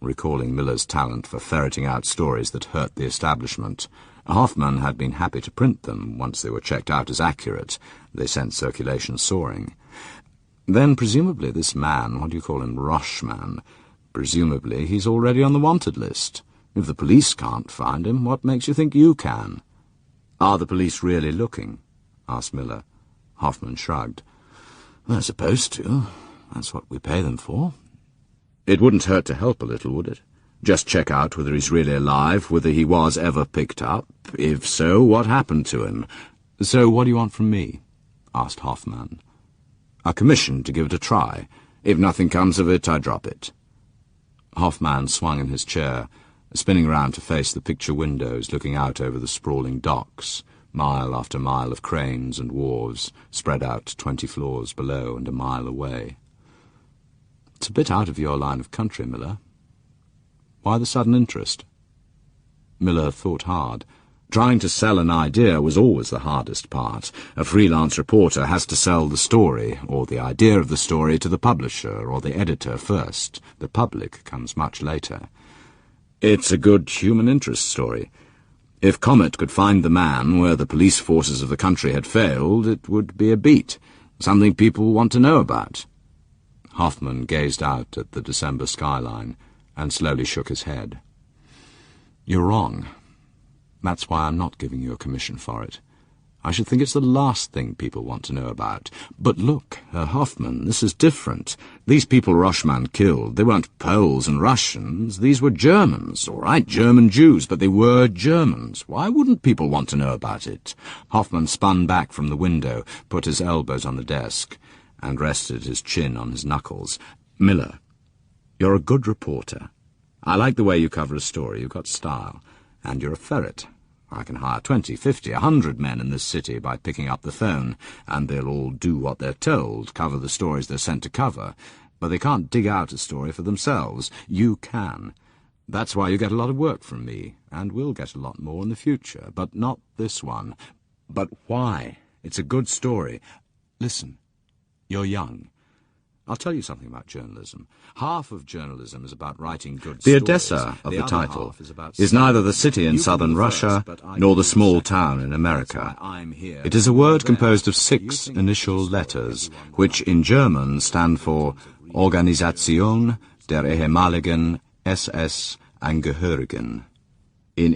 recalling Miller's talent for ferreting out stories that hurt the establishment. Hoffmann had been happy to print them once they were checked out as accurate. They sent circulation soaring. "Then presumably this man, what do you call him, Roschmann, presumably he's already on the wanted list. If the police can't find him, what makes you think you can?" "Are the police really looking?" asked Miller. Hoffmann shrugged. "They're supposed to. That's what we pay them for." "It wouldn't hurt to help a little, would it? Just check out whether he's really alive, whether he was ever picked up. If so, what happened to him?" "So what do you want from me?" asked Hoffmann. "A commission to give it a try. If nothing comes of it, I drop it." Hoffmann swung in his chair, spinning round to face the picture windows looking out over the sprawling docks, mile after mile of cranes and wharves, spread out 20 floors below and a mile away. "It's a bit out of your line of country, Miller. Why the sudden interest?" Miller thought hard. Trying to sell an idea was always the hardest part. A freelance reporter has to sell the story, or the idea of the story, to the publisher or the editor first. The public comes much later. "It's a good human interest story. If Comet could find the man where the police forces of the country had failed, it would be a beat, something people want to know about." Hoffmann gazed out at the December skyline and slowly shook his head. "You're wrong. That's why I'm not giving you a commission for it. I should think it's the last thing people want to know about. But look, Hoffmann, this is different. These people Roschmann killed, they weren't Poles and Russians. These were Germans, all right, German Jews, but they were Germans. Why wouldn't people want to know about it?" Hoffmann spun back from the window, put his elbows on the desk, and rested his chin on his knuckles. "Miller, you're a good reporter. I like the way you cover a story. You've got style. And you're a ferret. I can hire 20, 50, 100 men in this city by picking up the phone, and they'll all do what they're told, cover the stories they're sent to cover. But they can't dig out a story for themselves. You can. That's why you get a lot of work from me, and will get a lot more in the future, but not this one. But why? It's a good story. Listen, you're young. I'll tell you something about journalism. Half of journalism is about writing good stories. The Odessa of the title is neither the city in southern Russia nor the small town in America. It is a word composed of 6 initial letters, which in German stand for Organisation der ehemaligen SS-Angehörigen. In